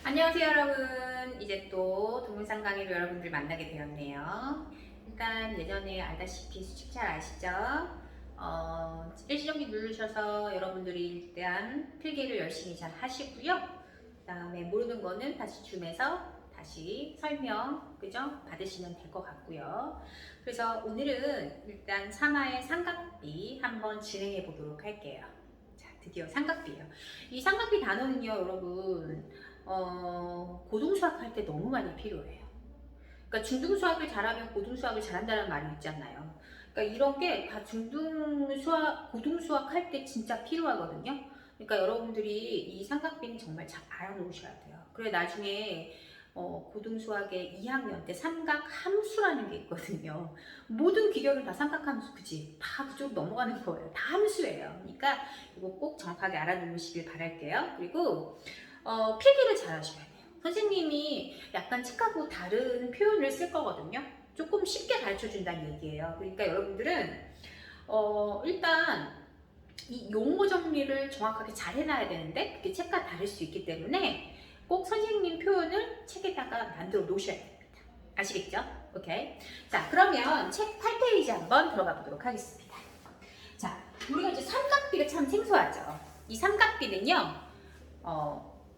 안녕하세요 여러분. 이제 또 동영상 강의로 여러분들 만나게 되었네요. 일단 예전에 알다시피 수칙 잘 아시죠? 일시정지 누르셔서 여러분들이 일단 필기를 열심히 잘 하시고요. 그 다음에 모르는 거는 다시 줌에서 다시 설명 그죠? 받으시면 될 것 같고요. 그래서 오늘은 일단 3화의 삼각비 한번 진행해 보도록 할게요. 자, 드디어 삼각비예요. 이 삼각비 단어는요 여러분 고등수학 할 때 너무 많이 필요해요. 그러니까 중등수학을 잘하면 고등수학을 잘한다는 말이 있잖아요. 그러니까 이런 게 다 중등수학, 고등수학 할 때 진짜 필요하거든요. 그러니까 여러분들이 이 삼각비는 정말 잘 알아놓으셔야 돼요. 그래 나중에 고등수학의 2학년 때 삼각함수라는 게 있거든요. 모든 기결은 다 삼각함수, 그치? 다 그쪽 넘어가는 거예요. 다 함수예요. 그러니까 이거 꼭 정확하게 알아놓으시길 바랄게요. 그리고 필기를 잘 하셔야 돼요. 선생님이 약간 책하고 다른 표현을 쓸 거거든요. 조금 쉽게 가르쳐 준다는 얘기예요. 그러니까 여러분들은 일단 이 용어 정리를 정확하게 잘 해놔야 되는데 그게 책과 다를 수 있기 때문에 꼭 선생님 표현을 책에다가 만들어 놓으셔야 됩니다. 아시겠죠? 오케이. 자, 그러면 책 8페이지 한번 들어가 보도록 하겠습니다. 자, 우리가 이제 삼각비가 참 생소하죠. 이 삼각비는요,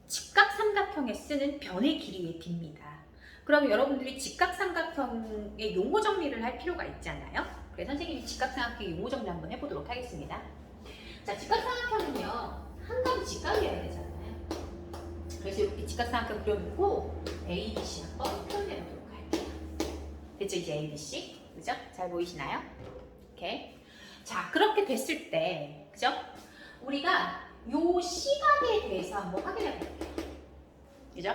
직각삼각형에 쓰는 변의 길이의 비입니다. 그럼 여러분들이 직각삼각형의 용어 정리를 할 필요가 있잖아요. 그래서 선생님이 직각삼각형 용어 정리 한번 해보도록 하겠습니다. 자, 직각삼각형은요, 한 가지 직각이어야 되잖아요. 그래서 이렇게 직각삼각형 그려놓고 ABC 한번 표현해보도록 할게요. 됐죠? 이제 ABC. 그죠? 잘 보이시나요? 오케이. 자, 그렇게 됐을 때, 그죠? 우리가 요 시각에 대해서 한번 확인해 볼게요. 그죠?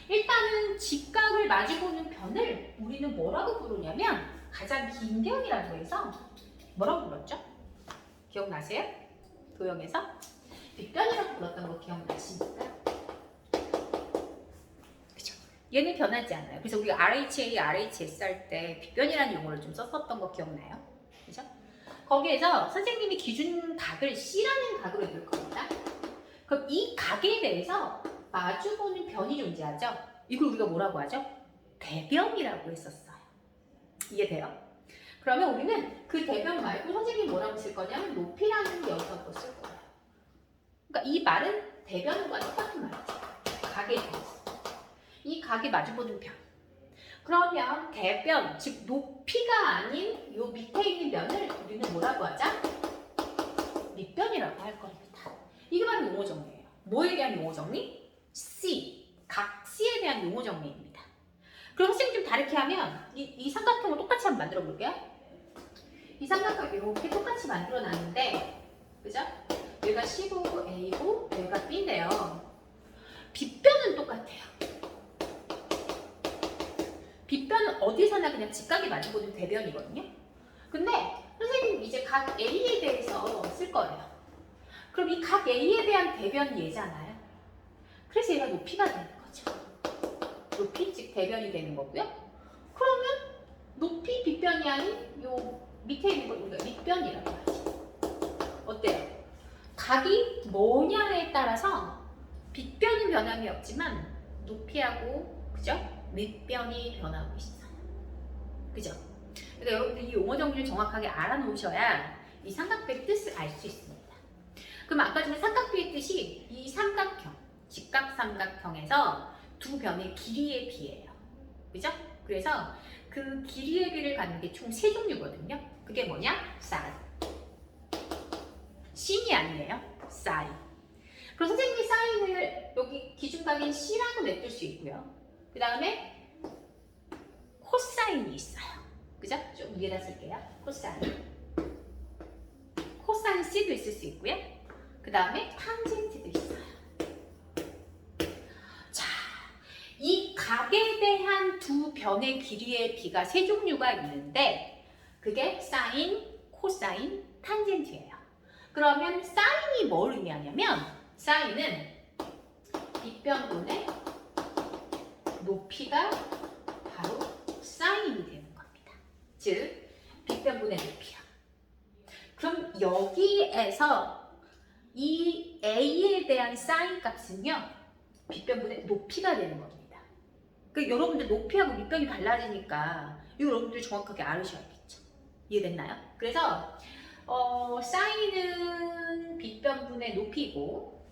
일단은 직각을 마주보는 변을 우리는 뭐라고 부르냐면 가장 긴 변이라고 해서 뭐라고 불렀죠? 기억나세요? 도형에서 빗변이라고 불렀던 거 기억나십니까? 그죠? 얘는 변하지 않아요. 그래서 우리가 RHA, RHS 할 때 빗변이라는 용어를 좀 썼었던 거 기억나요? 그죠? 거기에서 선생님이 기준 각을 C라는 각으로 볼 겁니다. 그럼 이 각에 대해서 마주보는 변이 존재하죠? 이걸 우리가 뭐라고 하죠? 대변이라고 했었어요. 이해돼요? 그러면 우리는 그 대변 말고 선생님이 뭐라고 쓸 거냐면 높이라는 녀석을 쓸 거예요. 그러니까 이 말은 대변과 똑같은 말이죠. 각에 대해서. 이 각이 마주보는 변. 그러면 대변, 즉 높이가 아닌 요 밑에 있는 면을 우리는 뭐라고 하죠? 밑변이라고 할 겁니다. 이게 바로 용어 정리예요. 뭐에 대한 용어 정리? C, 각 C에 대한 용어 정리입니다. 그럼 선생님 좀 다르게 하면 이 삼각형을 똑같이 한번 만들어 볼게요. 이 삼각형 이렇게 똑같이 만들어 놨는데, 그죠? 여기가 C고 A고 여기가 B인데요. 빗변은 똑같아요. 빗변은 어디서나 그냥 직각이 마주보는 대변이거든요. 근데 선생님 이제 각 A에 대해서 쓸 거예요. 그럼 이 각 A에 대한 대변이 얘잖아요. 그래서 얘가 높이가 되는 거죠. 높이, 즉 대변이 되는 거고요. 그러면 높이 빗변이 아닌 요 밑에 있는 걸 우리가 밑변이라고 하죠. 어때요? 각이 뭐냐에 따라서 빗변은 변함이 없지만 높이하고 그죠? 밑변이 변하고 있어요. 그죠? 그러니까 여러분들이 이 용어 정리를 정확하게 알아놓으셔야 이 삼각비의 뜻을 알 수 있습니다. 그럼 아까 전에 삼각비의 뜻이 이 삼각형, 직각삼각형에서 두 변의 길이에 비해요. 그죠? 그래서 그 길이의 비를 갖는 게 총 세 종류거든요. 그게 뭐냐? 사인. 신이 아니에요. 사인. 그럼 선생님이 사인을 여기 기준각인 C라고 냅둘 수 있고요. 그 다음에 코사인이 있어요. 그죠? 좀 위에다 쓸게요. 코사인. 코사인 C도 있을 수 있고요. 그 다음에 탄젠트도 있어요. 자, 이 각에 대한 두 변의 길이의 비가 세 종류가 있는데 그게 사인, 코사인, 탄젠트예요. 그러면 사인이 뭘 의미하냐면 사인은 빗변분의 높이가 바로 사인이 되는 겁니다. 즉 빗변분의 높이요. 그럼 여기에서 이 A에 대한 사인 값은요 빗변분의 높이가 되는 겁니다. 그러니까 여러분들 높이하고 밑변이 달라지니까 이거 여러분들이 정확하게 알으셔야겠죠. 이해됐나요? 그래서 사인은 빗변분의 높이고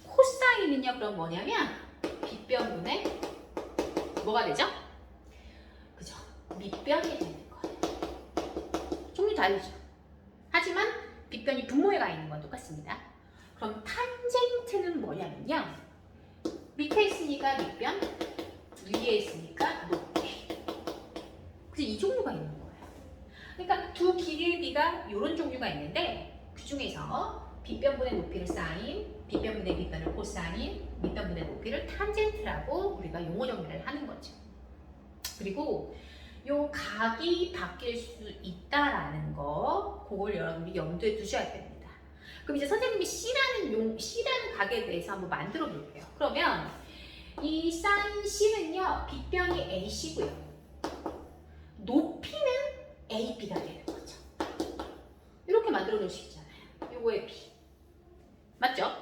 코사인은요 그럼 뭐냐면 빗변분의 뭐가 되죠? 그죠? 밑변이 되는 거예요. 종류 다르죠. 하지만 빗변이 분모에 가 있는 건 똑같습니다. 그럼 탄젠트는 뭐냐면요. 밑에 있으니까 밑변, 위에 있으니까 높이. 그래서 이 종류가 있는 거예요. 그러니까 두 길이의 비가 이런 종류가 있는데 그 중에서 빗변분의 높이를 사인, 빗변분의 밑변을 코사인, 밑변분의 높이를 탄젠트라고 우리가 용어 정리를 하는 거죠. 그리고 요 각이 바뀔 수 있다라는 거 그걸 여러분이 염두에 두셔야 됩니다. 그럼 이제 선생님이 C라는 각에 대해서 한번 만들어 볼게요. 그러면 이 사인 C는요 빗변이 AC고요. 높이는 AB가 되는 거죠. 이렇게 만들어 놓을 수 있잖아요. 요거의 B. 맞죠?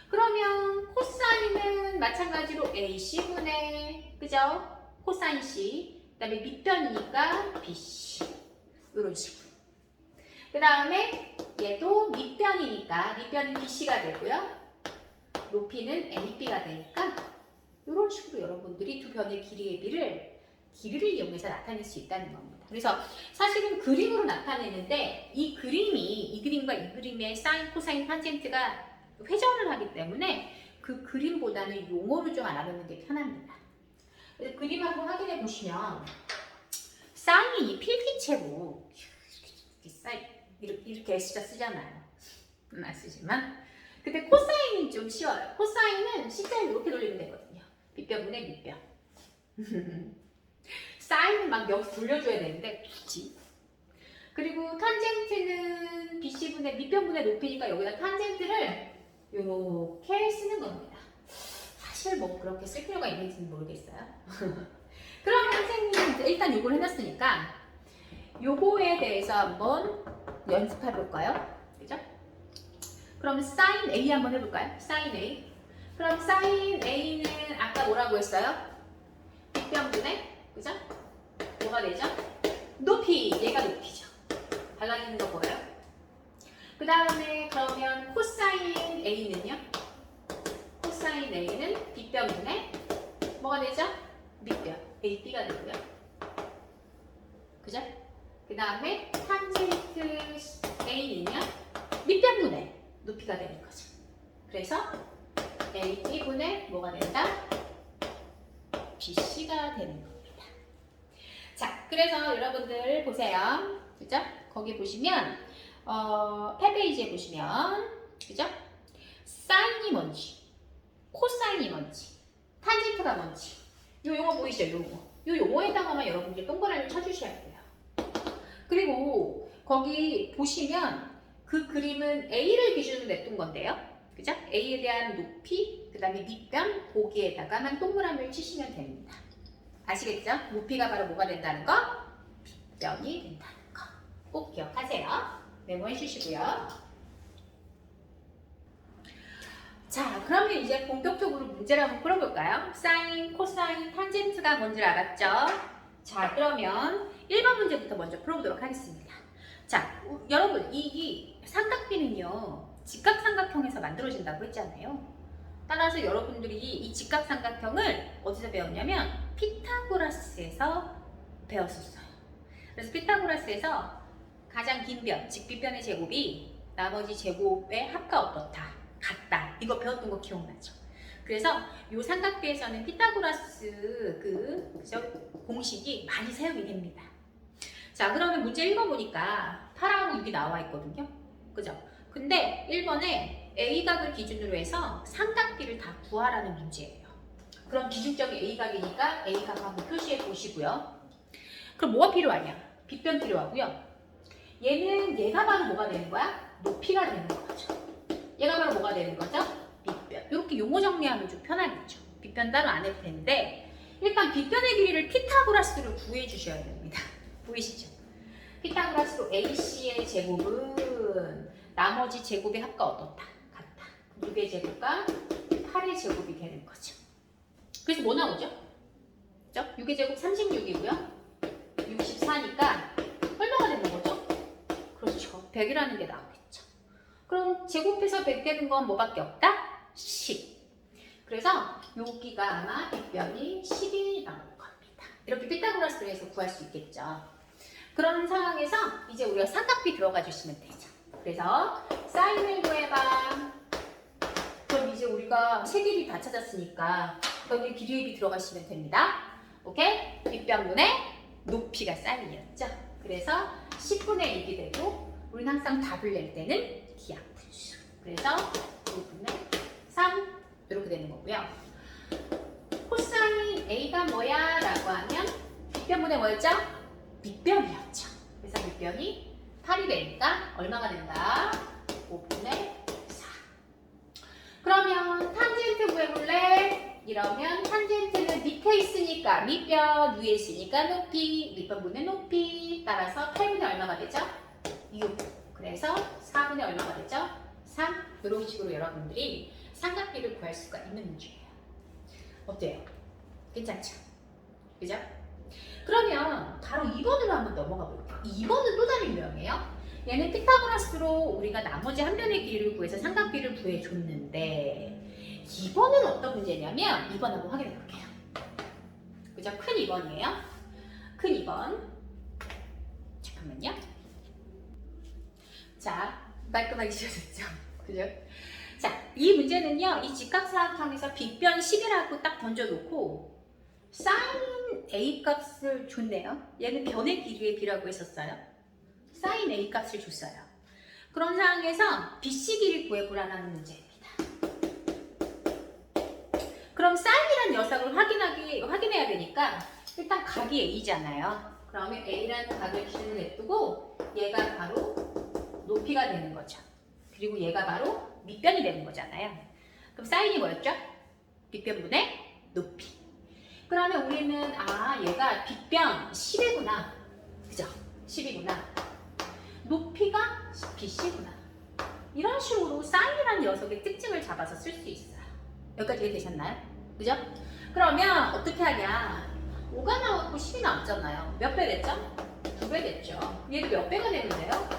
그러면 코사인은 마찬가지로 AC분의 그죠? 코사인 C. 그 다음에 밑변이니까 BC. 이런 식으로. 그 다음에 얘도 밑변이니까 밑변은 BC가 되고요. 높이는 AB가 되니까 이런 식으로 여러분들이 두 변의 길이의 길이를 이용해서 나타낼 수 있다는 겁니다. 그래서 사실은 그림으로 나타내는데 이 그림과 이 그림의 사인, 코사인, 탄젠트가 회전을 하기 때문에 그 그림보다는 용어를 좀 알아보는 게 편합니다. 그래서 그림 한번 확인해 보시면 사인이 이 필기체로 이렇게 S자 쓰잖아요. 안 쓰지만 근데 코사인이 좀 쉬워요. 코사인은 C자를 이렇게 돌리면 되거든요. 밑변분의 밑변. 사인은 막 여기 돌려줘야 되는데 굳이. 그리고 탄젠트는 BC분의 밑변분의 높이니까 여기다 탄젠트를 이렇게 쓰는 겁니다. 사실 뭐 그렇게 쓸 필요가 있는지는 모르겠어요. 그럼 선생님 일단 요걸 해놨으니까 요거에 대해서 한번 연습해 볼까요? 그죠? 그럼 사인 A 한번 해볼까요? 사인 A. 그럼 사인 A는 아까 뭐라고 했어요? 빗변분의 그죠? 뭐가 되죠? 높이. 얘가 높이죠. 달라지는 거 보여요? 그 다음에 그러면 코사인 A는요? 코사인 A는 빗변분의 뭐가 되죠? 밑변. AB가 되고요. 그죠? 그 다음에 탄젠트 A는요? 밑변분의 높이가 되는 거죠. 그래서 AB분의 뭐가 된다? BC가 되는 겁니다. 자, 그래서 여러분들 보세요. 그죠? 거기 보시면 8페이지에 보시면 그죠? 사인이 뭔지, 코사인이 뭔지, 탄젠트가 뭔지 요 용어 보이시죠? 요 용어에다가만 여러분들 동그라미를 쳐주셔야 돼요. 그리고 거기 보시면 그 그림은 A를 기준으로 냈던 건데요. 그죠? A에 대한 높이, 그 다음에 밑변, 거기에다가만 동그라미를 치시면 됩니다. 아시겠죠? 높이가 바로 뭐가 된다는 거? 밑변이 된다는 거. 꼭 기억하세요. 메모해 주시고요. 자, 그러면 이제 본격적으로 문제를 한번 풀어볼까요? 사인, 코사인, 탄젠트가 뭔지 알았죠? 자, 그러면 1번 문제부터 먼저 풀어보도록 하겠습니다. 자, 여러분, 이 삼각비는요, 직각삼각형에서 만들어진다고 했잖아요. 따라서 여러분들이 이 직각삼각형을 어디서 배웠냐면 피타고라스에서 배웠었어요. 그래서 피타고라스에서 가장 긴 변, 즉 빗변의 제곱이 나머지 제곱의 합과 어떻다, 같다. 이거 배웠던 거 기억나죠? 그래서 이 삼각비에서는 피타고라스 그죠? 공식이 많이 사용이 됩니다. 자, 그러면 문제 읽어보니까 8하고 6이 나와 있거든요. 그죠? 근데 1번에 A각을 기준으로 해서 삼각비를 다 구하라는 문제예요. 그럼 기준점이 A각이니까 A각 한번 표시해 보시고요. 그럼 뭐가 필요하냐? 빗변 필요하고요. 얘가 바로 뭐가 되는 거야? 높이가 되는 거죠. 얘가 바로 뭐가 되는 거죠? 빗변. 이렇게 용어 정리하면 좀 편하겠죠. 빗변 따로 안 해도 되는데 일단 빗변의 길이를 피타고라스로 구해 주셔야 됩니다. 보이시죠? 피타고라스로 AC의 제곱은 나머지 제곱의 합과 어떻다? 같다. 6의 제곱과 8의 제곱이 되는 거죠. 그래서 뭐 나오죠? 그죠? 6의 제곱 36이고요. 64니까 얼마가 되는 거죠? 그렇죠. 100이라는 게 나오겠죠. 그럼 제곱해서 100 되는 건 뭐밖에 없다? 10. 그래서 여기가 아마 빗변이 10이 나올 겁니다. 이렇게 피타고라스로 해서 구할 수 있겠죠. 그런 상황에서 이제 우리가 삼각비 들어가 주시면 되죠. 그래서 사인을 구해봐. 그럼 이제 우리가 세 길이 다 찾았으니까 여기 길이의 비 들어가시면 됩니다. 오케이? 빗변분의 높이가 사인이었죠. 그래서 10분의 1이 되고 우리는 항상 답을 낼 때는 기하분수. 그래서 5분의 3 이렇게 되는 거고요. 코사인 A가 뭐야? 라고 하면 빗변분의 뭐였죠? 밑변이었죠. 그래서 밑변이 8이 되니까 얼마가 된다? 5분의 4. 그러면 탄젠트 구해볼래? 이러면 탄젠트는 밑에 있으니까 밑변, 위에 있으니까 높이, 밑변분의 높이 따라서 8분의 얼마가 되죠? 6. 그래서 4분의 얼마가 되죠? 3. 이런 식으로 여러분들이 삼각비를 구할 수가 있는 문제예요. 어때요? 괜찮죠? 그죠? 그러면 바로 2번으로 한번 넘어가 볼게요. 2번은 또 다른 유형이에요. 얘는 피타고라스로 우리가 나머지 한 변의 길이를 구해서 삼각비를 구해줬는데 2번은 어떤 문제냐면 2번 한번 확인해 볼게요. 그죠? 큰 2번이에요. 큰 2번. 잠깐만요. 자, 깔끔하게 지워졌죠? 그죠? 자, 이 문제는요. 이 직각사각형에서 빗변 10이라고 딱 던져놓고 사인 A 값을 줬네요. 얘는 변의 길이의 B라고 했었어요. 사인 A 값을 줬어요. 그런 상황에서 BC 길이 구해보라는 문제입니다. 그럼 사인이라는 녀석을 확인해야 되니까 일단 각이 A잖아요. 그러면 A라는 각을 기준으로 냅두고 얘가 바로 높이가 되는 거죠. 그리고 얘가 바로 밑변이 되는 거잖아요. 그럼 사인이 뭐였죠? 밑변분의 높이. 그러면 우리는 얘가 빗변 10이구나. 그죠? 10이구나. 높이가 BC구나. 이런 식으로 사인이라는 녀석의 특징을 잡아서 쓸 수 있어요. 여기까지 이해되셨나요? 그죠? 그러면 어떻게 하냐? 5가 나왔고 10이 나왔잖아요. 몇 배 됐죠? 2배 됐죠. 얘도 몇 배가 되는데요?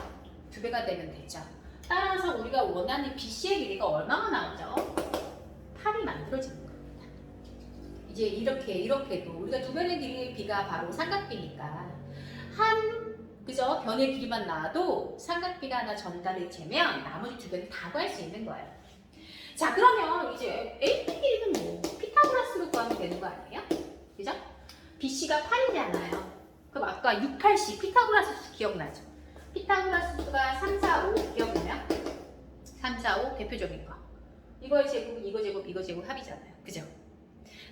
2배가 되면 되죠. 따라서 우리가 원하는 BC의 길이가 얼마가 나오죠? 8이 만들어지는 겁니다. 이제 이렇게도 우리가 두 변의 길이의 B가 바로 삼각비니까 그죠? 변의 길이만 나와도 삼각비가 하나 전달이 되면 나머지 두 변을 다 구할 수 있는 거예요. 자, 그러면 이제 AP 길이는 뭐 피타고라스로 구하면 되는 거 아니에요? 그죠? BC가 8이잖아요. 그럼 아까 6, 8, 10 피타고라스 수 기억나죠? 피타고라스 수가 3, 4, 5 기억나요? 3, 4, 5 대표적인 거. 이거의 제곱은 이거 제곱, 이거 제곱 합이잖아요. 그죠?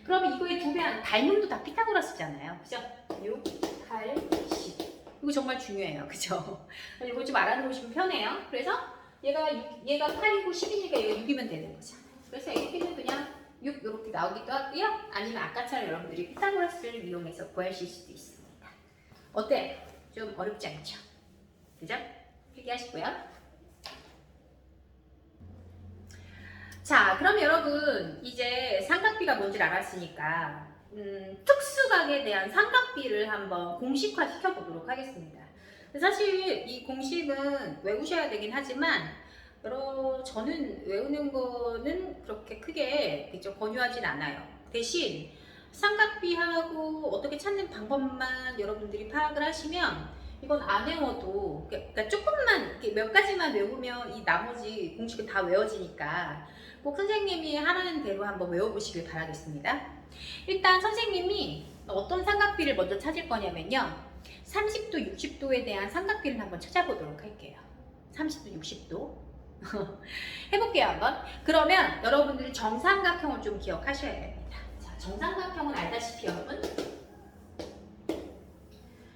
그러면 이거의 두 배 닮음도 다 피타고라스잖아요. 그죠? 6, 8, 10. 이거 정말 중요해요. 그죠? 이거 좀 알아놓으시면 편해요. 그래서 얘가 8이고 10이니까 얘가 6이면 되는 거죠. 그래서 AP는 그냥 6 이렇게 나오기도 하고요. 아니면 아까처럼 여러분들이 피타고라스를 이용해서 구하실 수도 있습니다. 어때요? 좀 어렵지 않죠? 그죠? 필기하시고요. 자, 그럼 여러분 이제 삼각비가 뭔지를 알았으니까 특수각에 대한 삼각비를 한번 공식화 시켜보도록 하겠습니다. 사실 이 공식은 외우셔야 되긴 하지만 저는 외우는 거는 그렇게 크게 권유하진 않아요. 대신 삼각비하고 어떻게 찾는 방법만 여러분들이 파악을 하시면 이건 안 외워도 그러니까 조금만 몇 가지만 외우면 이 나머지 공식은 다 외워지니까 꼭 선생님이 하라는 대로 한번 외워보시길 바라겠습니다. 일단 선생님이 어떤 삼각비를 먼저 찾을 거냐면요. 30도, 60도에 대한 삼각비를 한번 찾아보도록 할게요. 30도, 60도. 해볼게요, 한번. 그러면 여러분들이 정삼각형을 좀 기억하셔야 됩니다. 자, 정삼각형은 알다시피 여러분,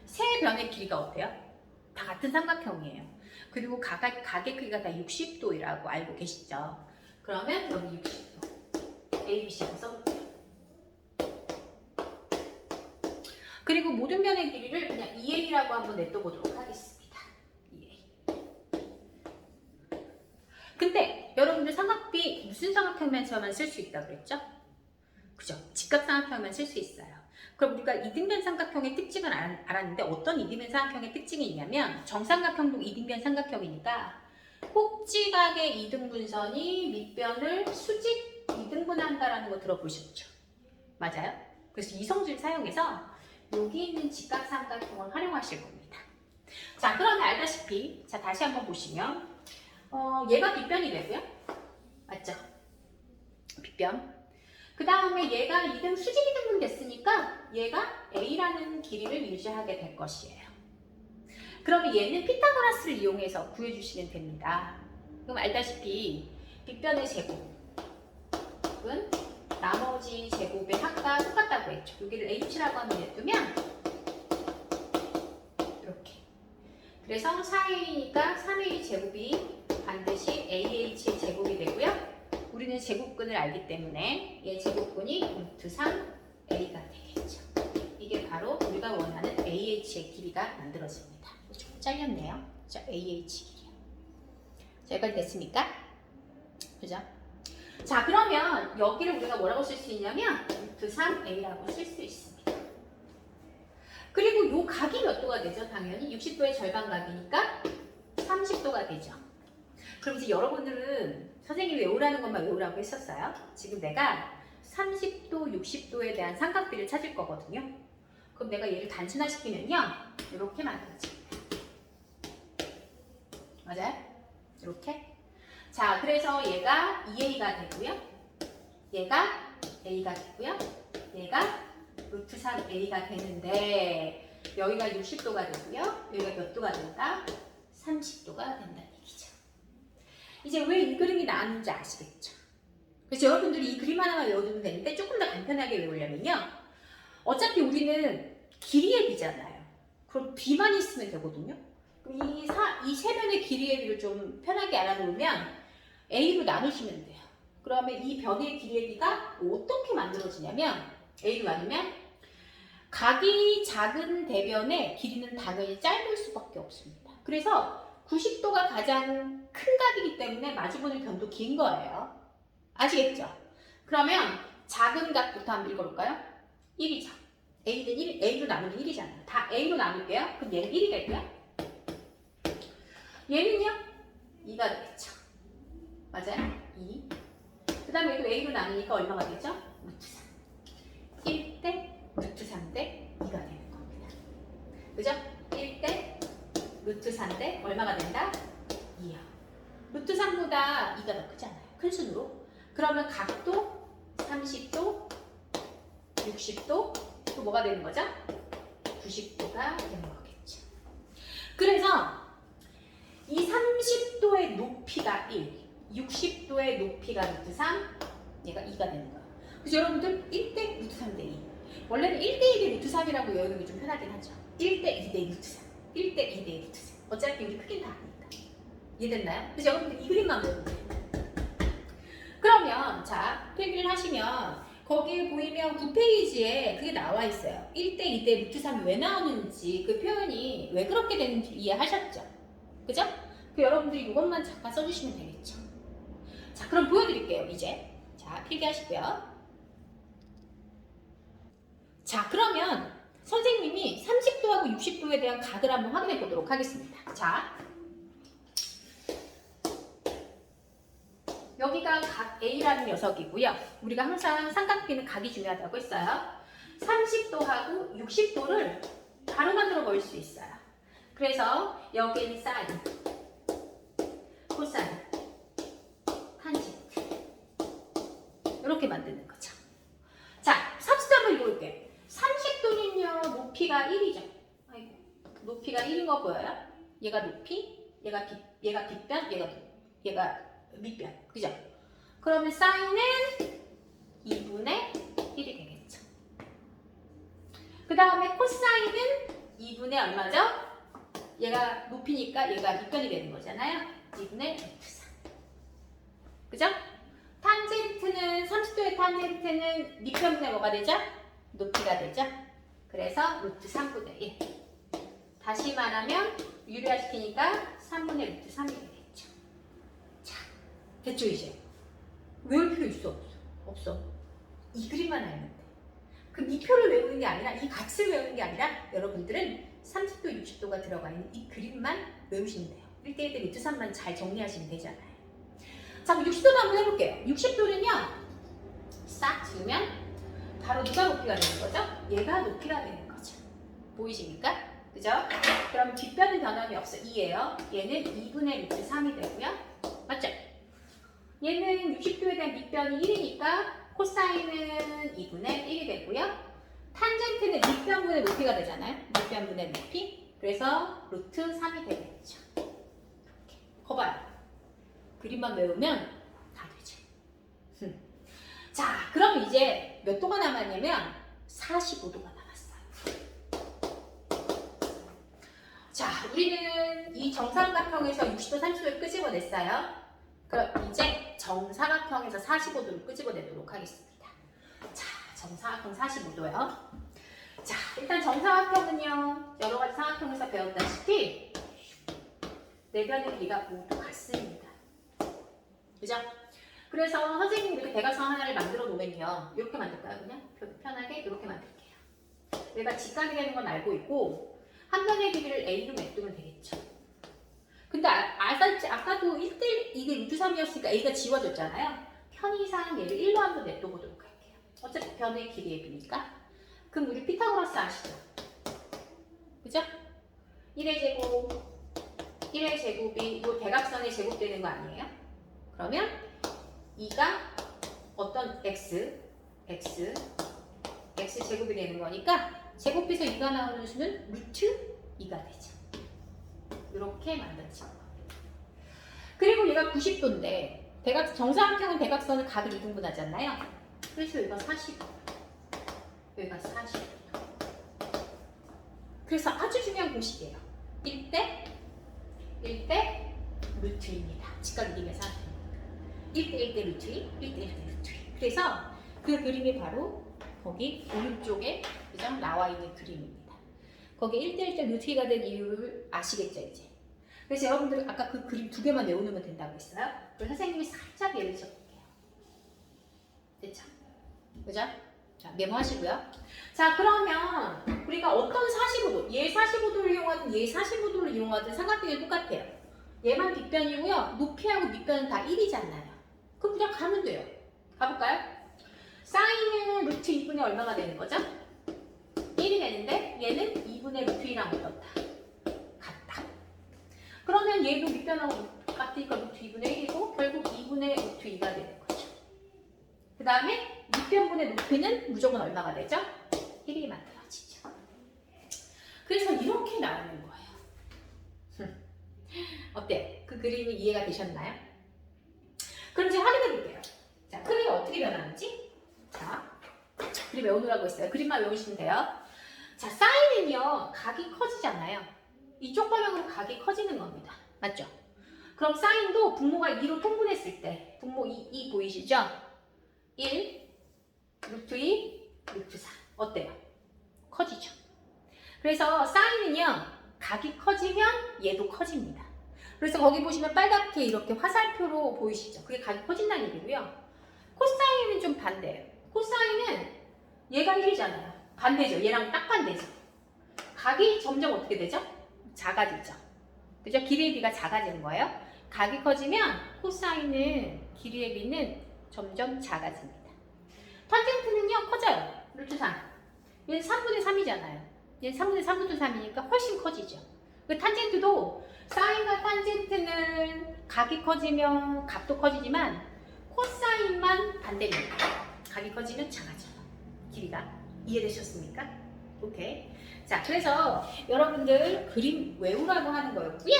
세 변의 길이가 어때요? 다 같은 삼각형이에요. 그리고 각의 크기가 다 60도라고 알고 계시죠? 그러면 여기 60도. A, B, C로 써볼게요. 그리고 모든 변의 길이를 그냥 2A라고 한번 냅둬보도록 하겠습니다. 2A. 근데 여러분들 삼각비 무슨 삼각형면서만 쓸 수 있다고 그랬죠? 그죠? 직각삼각형만 쓸 수 있어요. 그럼 우리가 이등변 삼각형의 특징을 알았는데 어떤 이등변 삼각형의 특징이 있냐면 정삼각형도 이등변 삼각형이니까 꼭지각의 이등분선이 밑변을 수직 이등분한다라는 거 들어보셨죠? 맞아요? 그래서 이성질 사용해서 여기 있는 직각삼각형을 활용하실 겁니다. 자, 그러면 알다시피 자 다시 한번 보시면 얘가 빗변이 되고요. 맞죠? 빗변. 그 다음에 얘가 2등 수직 이등분 됐으니까 얘가 A라는 길이를 유지하게 될 것이에요. 그러면 얘는 피타고라스를 이용해서 구해주시면 됩니다. 그럼 알다시피 빗변의 제곱은 나머지 제곱의 합과 똑같다고 했죠. 여기를 H라고 한번 냅두면 이렇게. 그래서 4A니까 3A 제곱이 반드시 AH의 제곱이 되고요. 우리는 제곱근을 알기 때문에 얘 제곱근이 루트 3A가 되겠죠. 이게 바로 우리가 원하는 AH의 길이가 만들어집니다. 좀 잘렸네요. 자, AH 길이요. 자, 여기까지 됐습니까? 그죠? 자, 그러면 여기를 우리가 뭐라고 쓸 수 있냐면 루트 3A라고 쓸 수 있습니다. 그리고 요 각이 몇 도가 되죠? 당연히 60도의 절반각이니까 30도가 되죠. 그럼 이제 여러분들은 선생님이 외우라는 것만 외우라고 했었어요. 지금 내가 30도, 60도에 대한 삼각비를 찾을 거거든요. 그럼 내가 얘를 단순화시키면요. 이렇게 만들어집니다. 맞아요? 이렇게. 자, 그래서 얘가 2A가 되고요. 얘가 A가 되고요. 얘가 루트 3A가 되는데 여기가 60도가 되고요. 여기가 몇 도가 된다? 30도가 된다는 얘기죠. 이제 왜 이 그림이 나왔는지 아시겠죠? 그래서 여러분들이 이 그림 하나만 외워두면 되는데 조금 더 간편하게 외우려면요. 어차피 우리는 길이의 비잖아요. 그럼 비만 있으면 되거든요. 그럼 이 세 변의 길이의 비를 좀 편하게 알아놓으면 A로 나누시면 돼요. 그러면 이 변의 길이의 비가 어떻게 만들어지냐면 A로 나누면 각이 작은 대변의 길이는 당연히 짧을 수밖에 없습니다. 그래서 90도가 가장 큰 각이기 때문에 마주보는 변도 긴 거예요. 아시겠죠? 그러면 작은 각부터 한번 읽어볼까요? 1이죠. A로 나누면 1이잖아요. 다 A로 나눌게요. 그럼 얘는 1이 되고요. 얘는요? 2가 되겠죠. 맞아요? 2. 그 다음에 또 A로 나누니까 얼마가 되죠? 루트 3. 1대 루트 3대 2가 되는 겁니다. 그죠? 1대 루트 3대 얼마가 된다? 2요. 루트 3보다 2가 더 크잖아요. 큰 순으로. 그러면 각도 30도, 60도, 또 뭐가 되는 거죠? 90도가 되는 거겠죠. 그래서 이 30도의 높이가 1, 60도의 높이가 루트 3, 얘가 2가 되는 거예요. 그래서 여러분들 1대 루트 3대 2. 원래는 1대 2대 루트 3이라고 외우는 게 좀 편하긴 하죠. 1대 2대 루트 3, 1대 2대 루트 3. 어차피 우리 크긴 다 아니까. 이해됐나요? 그래서 여러분들 이 그림만 외우면 돼요. 그러면 자, 필기를 하시면 거기에 보이면 9페이지에 그게 나와 있어요. 1대 2대 루트 3이 왜 나오는지 그 표현이 왜 그렇게 되는지 이해하셨죠? 그죠? 그 여러분들이 이것만 잠깐 써주시면 되겠죠. 자, 그럼 보여드릴게요, 이제. 자, 필기하시고요. 자, 그러면 선생님이 30도하고 60도에 대한 각을 한번 확인해 보도록 하겠습니다. 자, 여기가 각 A라는 녀석이고요. 우리가 항상 삼각비는 각이 중요하다고 했어요. 30도하고 60도를 바로 만들어 볼 수 있어요. 그래서 여기는 사인, 코사인, 탄젠트 이렇게 만드는 거죠. 자, 30도 한번 읽어볼게요. 30도는요 높이가 1이죠. 아이고, 높이가 1인 거 보여요? 얘가 높이, 얘가 빗변, 얘가 밑변, 그죠? 그러면 사인은 2분의 1이 되겠죠. 그 다음에 코사인은 2분의 얼마죠? 얘가 높이니까 얘가 밑변이 되는 거잖아요. 2분의 루트 3. 그죠? 탄젠트는 30도의 탄젠트는 밑변분의 뭐가 되죠? 높이가 되죠? 그래서 루트 3분의 1. 다시 말하면 유리화시키니까 3분의 루트 3이 되겠죠. 자, 됐죠 이제? 외울 필요 있어? 없어. 이 그림만 알면 돼. 그 미표를 외우는 게 아니라 이 값을 외우는 게 아니라 여러분들은 30도, 60도가 들어가 있는 이 그림만 외우시면 돼요. 1대1 대 루트 3만 잘 정리하시면 되잖아요. 자, 그럼 60도도 한번 해볼게요. 60도는요, 싹 지우면 바로 누가 높이가 되는 거죠? 얘가 높이가 되는 거죠. 보이십니까? 그죠? 그럼 뒷변은 변함이 없어. 2예요. 얘는 2분의 루트 3이 되고요. 맞죠? 얘는 60도에 대한 밑변이 1이니까 코사인은 2분의 1이 되고요. 탄젠트는 밑변분의 높이가 되잖아요. 밑변분의 높이. 그래서 루트 3이 되겠죠. 이렇게. 거봐요. 그림만 외우면 다 되죠. 자, 그럼 이제 몇 도가 남았냐면 45도가 남았어요. 자, 우리는 이 정삼각형에서 60도, 30도를 끄집어냈어요. 그럼 이제 정사각형에서 45도를 끄집어내도록 하겠습니다. 자, 정사각형 45도요. 자, 일단 정사각형은요, 여러 가지 사각형에서 배웠다시피 내변의 길이가 모두 같습니다. 그죠? 그래서 선생님이 이렇게 대각선 하나를 만들어 놓으면요, 이렇게 만들까요? 그냥 편하게 이렇게 만들게요. 얘가 직각이 되는 건 알고 있고 한 변의 길이를 A로 냅두면 되겠죠. 근데 아까도 1대1 이게 루트 3이었으니까 A가 지워졌잖아요. 편의상 얘를 1로 한번 냅둬보도록 할게요. 어차피 변의 길이의 비니까. 그럼 우리 피타고라스 아시죠? 그죠? 1의 제곱, 1의 제곱이 이 대각선의 제곱되는 거 아니에요? 그러면 2가 어떤 x 제곱이 되는 거니까 제곱해서 2가 나오는 수는 루트 2가 되죠. 이렇게 만들어진 겁니다. 그리고 얘가 90도인데 정사각형은 대각선을 각을 이등분하잖아요. 그래서 여기가 40도, 여기가 40도. 그래서 아주 중요한 공식이에요. 1대 루트입니다. 직각 이등에서 1대 1대 루트 2, 1대 1대 루트 2. 그래서 그 그림이 바로 거기 오른쪽에 그죠? 나와 있는 그림입니다. 거기 1대 1대 루트 2가 된 이유를 아시겠죠, 이제? 그래서 여러분들 아까 그 그림 두 개만 외우면 된다고 했어요. 그래서 선생님이 살짝 예를 들어볼게요. 됐죠? 그죠? 자, 메모하시고요. 자, 그러면 우리가 어떤 45도, 얘 45도를 이용하든 얘 45도를 이용하든 삼각형이 똑같아요. 얘만 뒷변이고요. 높이하고 밑변은 다 1이잖아요. 그럼 그냥 가면 돼요. 가볼까요? 사인은 루트 2분의 얼마가 되는 거죠? 1이 되는데 얘는 2분의 루트 2랑 얻었다. 같다. 그러면 얘도 밑변하고 같으니까 루트 2분의 1이고 결국 2분의 루트 2가 되는 거죠. 그 다음에 밑변분의 높이는 무조건 얼마가 되죠? 1이 만들어지죠. 그래서 이렇게 나오는 거예요. 어때요? 그 그림이 이해가 되셨나요? 그럼 이제 확인해 볼게요. 자, 크기가 어떻게 변하는지. 자, 그림 외우느라고 했어요. 그림만 외우시면 돼요. 자, 사인은요, 각이 커지잖아요. 이쪽 방향으로 각이 커지는 겁니다. 맞죠? 그럼 사인도 분모가 2로 통분했을 때, 분모 2 보이시죠? 1, 루트 2, 루트 4. 어때요? 커지죠? 그래서 사인은요, 각이 커지면 얘도 커집니다. 그래서 거기 보시면 빨갛게 이렇게 화살표로 보이시죠? 그게 각이 커진다는 얘기고요. 코사인은 좀 반대예요. 코사인은 얘가 1이잖아요. 반대죠. 얘랑 딱 반대죠. 각이 점점 어떻게 되죠? 작아지죠. 그죠? 길이의 비가 작아지는 거예요. 각이 커지면 코사인은 길이의 비는 점점 작아집니다. 탄젠트는요, 커져요. 루트 3. 얘는 3분의 3이잖아요. 얘는 3분의 3분의 3이니까 훨씬 커지죠. 그 탄젠트도 사인과 탄젠트는 각이 커지면 값도 커지지만 코사인만 반대입니다. 각이 커지면 작아져요. 길이가. 이해되셨습니까? 오케이. 자, 그래서 여러분들 그림 외우라고 하는 거였고요.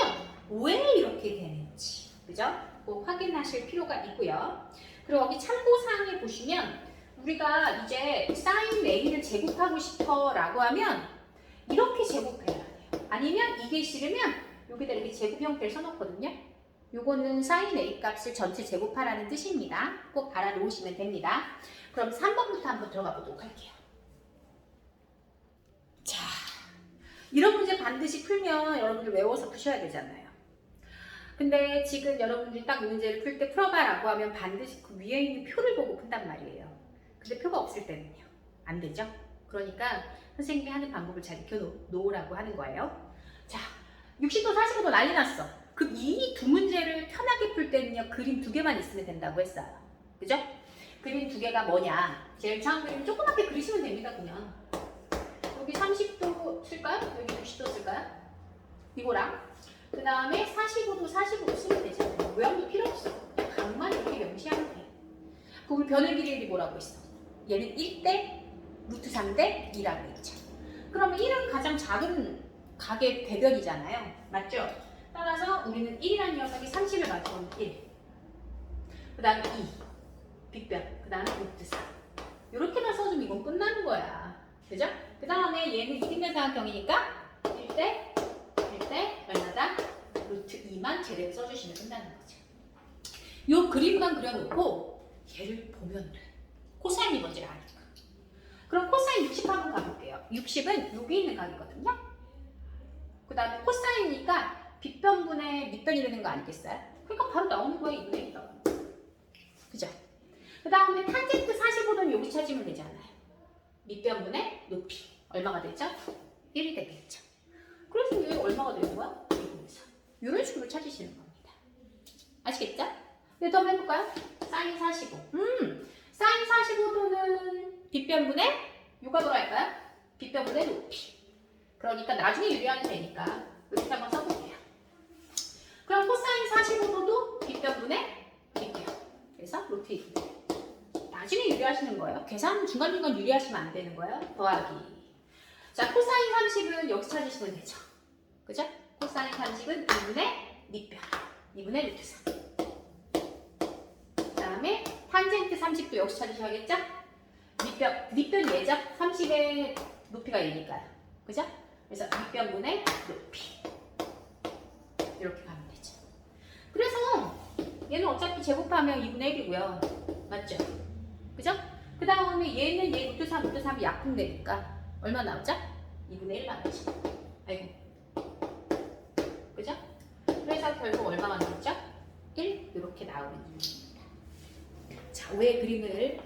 왜 이렇게 되는지, 그죠? 꼭 확인하실 필요가 있고요. 그리고 여기 참고사항에 보시면 우리가 이제 사인 A를 제곱하고 싶어 라고 하면 이렇게 제곱해야 돼요. 아니면 이게 싫으면 여기다 이렇게 제곱 형태를 써놓거든요. 요거는 사인 A 값을 전체 제곱하라는 뜻입니다. 꼭 알아놓으시면 됩니다. 그럼 3번부터 한번 들어가 보도록 할게요. 자, 이런 문제 반드시 풀면 여러분들 외워서 푸셔야 되잖아요. 근데 지금 여러분들이 딱 이 문제를 풀 때 풀어봐라고 하면 반드시 그 위에 있는 표를 보고 푼단 말이에요. 근데 표가 없을 때는요. 안 되죠? 그러니까 선생님이 하는 방법을 잘 익혀놓으라고 하는 거예요. 자, 60도 45도 난리 났어. 그럼 이 두 문제를 편하게 풀 때는요. 그림 두 개만 있으면 된다고 했어요. 그죠? 그림 두 개가 뭐냐? 제일 처음 그림 조그맣게 그리시면 됩니다. 그냥 여기 30도 쓸까요? 여기 60도 쓸까요? 이거랑 그 다음에 45도 45도 쓰면 되잖아요. 모양도 필요 없어. 각만 이렇게 명시하면 돼. 그럼 변을 길이이 뭐라고 했어? 얘는 1대 루트 3대 2라고 했죠. 그러면 1은 가장 작은 각의 대변이잖아요. 맞죠? 따라서 우리는 1이라는 녀석이 30을 가져오면 1. 그 다음에 2. 빗변. 그 다음에 루트 4. 이렇게만 써주면 이건 끝나는 거야. 그죠? 그 다음에 얘는 이등변사각형이니까 1대 얼마다? 루트 2만 제대로 써주시면 끝나는 거죠. 요 그림만 그려놓고 얘를 보면 돼. 코사인이 뭔지를 아니까. 그럼 코사인 60 한번 가볼게요. 60은 여기 있는 각이거든요. 그 다음에 코사인이니까 빗변분의 밑변이 되는 거 아니겠어요? 그러니까 바로 나오는 거예요. 이분의 1번. 그죠? 그 다음에 탄젠트 45도는 여기 찾으면 되잖아요. 밑변분의 높이. 얼마가 되죠? 1이 되겠죠. 그래서 얘 얼마가 되는 거야? 2분의4. 이런 식으로 찾으시는 겁니다. 아시겠죠? 네, 더 한번 해볼까요? 사인 45. 사인 45도는 빗변분의 요가 뭐랄까요? 빗변분의 높이. 그러니까 나중에 유리하면 되니까 이렇게 한번 써볼게요. 그럼 코사인 45도도 빗변분의 빗변. 그래서 루트 2. 나중에 유리하시는 거예요. 계산 중간중간 유리하시면 안 되는 거예요. 더하기. 자, 코사인 30은 여기 찾으시면 되죠. 그죠? 코사인 30은 2분의 밑변. 2분의 루트 3. 그 다음에 탄젠트 30도 역시 찾으셔야겠죠? 밑변 얘죠? 30의 높이가 얘니까요. 그죠? 그래서 밑변분의 높이. 이렇게 가면 되죠. 그래서 얘는 어차피 제곱하면 2분의 1이고요. 맞죠? 그죠? 그 다음에 얘는 얘 루트 3이 약분되니까 얼마 나오죠? 2분의 1 나오죠. 아이고. 그죠? 그래서 결국 얼마가 나오죠? 1 이렇게 나오는 이유입니다. 자, 왜 그림을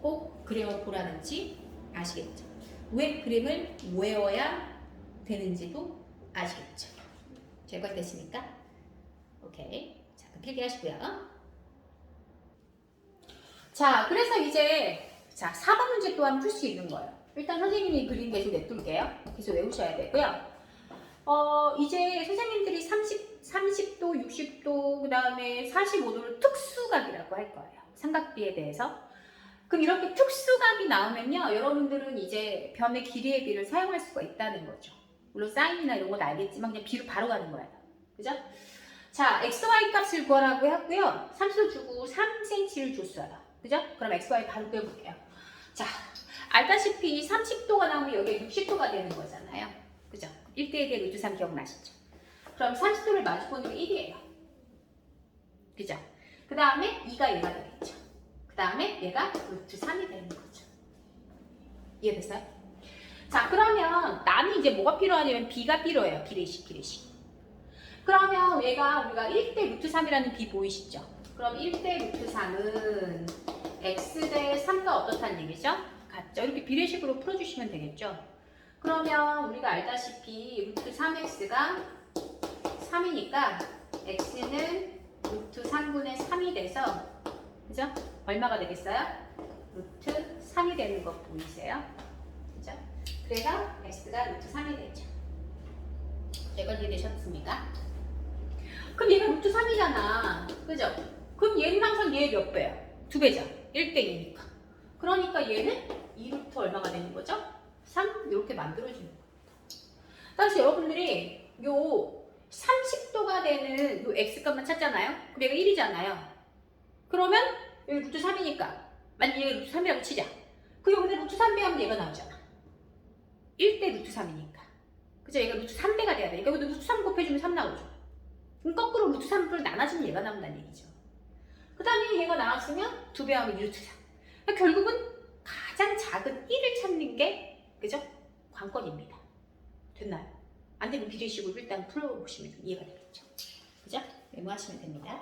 꼭 그려보라는지 아시겠죠? 왜 그림을 외워야 되는지도 아시겠죠? 제거됐습니까? 오케이. 자, 그럼 필기하시고요. 자, 그래서 이제 자 4번 문제 또한 풀 수 있는 거예요. 일단 선생님이 그림 계속 냅둘게요. 계속 외우셔야 되고요. 이제 선생님들이 30도, 60도, 그 다음에 45도를 특수각이라고 할 거예요. 삼각비에 대해서. 그럼 이렇게 특수각이 나오면요, 여러분들은 이제 변의 길이의 비를 사용할 수가 있다는 거죠. 물론 사인이나 이런 건 알겠지만 그냥 비로 바로 가는 거예요. 그죠? 자, XY 값을 구하라고 했고요. 30도 주고 3cm를 줬어요. 그죠? 그럼 XY 바로 구해볼게요. 자, 알다시피 30도가 나오면 여기가 60도가 되는 거잖아요. 그죠? 1대1의 루트 3 기억나시죠? 그럼 30도를 마주보는 게 1이에요. 그죠? 그 다음에 2가 얘가 되겠죠. 그 다음에 얘가 루트 3이 되는 거죠. 이해됐어요? 자, 그러면 나는 이제 뭐가 필요하냐면 B가 필요해요. 비례식. 그러면 얘가 우리가 1대 루트 3이라는 비 보이시죠? 그럼 1대 루트 3은 x 대 3과 어떻다는 얘기죠? 같죠? 이렇게 비례식으로 풀어주시면 되겠죠? 그러면 우리가 알다시피 루트 3x가 3이니까 x는 루트 3분의 3이 돼서 그죠? 얼마가 되겠어요? 루트 3이 되는 거 보이세요? 그죠? 그래서 x가 루트 3이 되죠. 이건 이해되셨습니까? 그럼 얘가 루트 3이잖아. 그죠? 그럼 얘는 항상 얘의 몇 배야? 2배죠. 1대 2니까. 그러니까 얘는 2루트 얼마가 되는 거죠? 3 이렇게 만들어주는 겁니다. 따라서 여러분들이 요 30도가 되는 요 x값만 찾잖아요. 그럼 얘가 1이잖아요. 그러면 여기 루트 3이니까 만약 얘가 루트 3이라고 치자. 그 여기다 루트 3배 하면 얘가 나오잖아. 1대 루트 3이니까. 그죠? 얘가 루트 3배가 돼야 돼. 그러니까 여기도 루트 3 곱해주면 3 나오죠. 그럼 거꾸로 루트 3을 나눠주면 얘가 나온다는 얘기죠. 그 다음에 얘가 나왔으면 2배 하면 루트 3. 그러니까 결국은 가장 작은 1을 찾는 게 그죠? 관건입니다. 됐나요? 안 되면 비례식으로 일단 풀어보시면 좀 이해가 되겠죠. 그죠? 메모하시면 됩니다.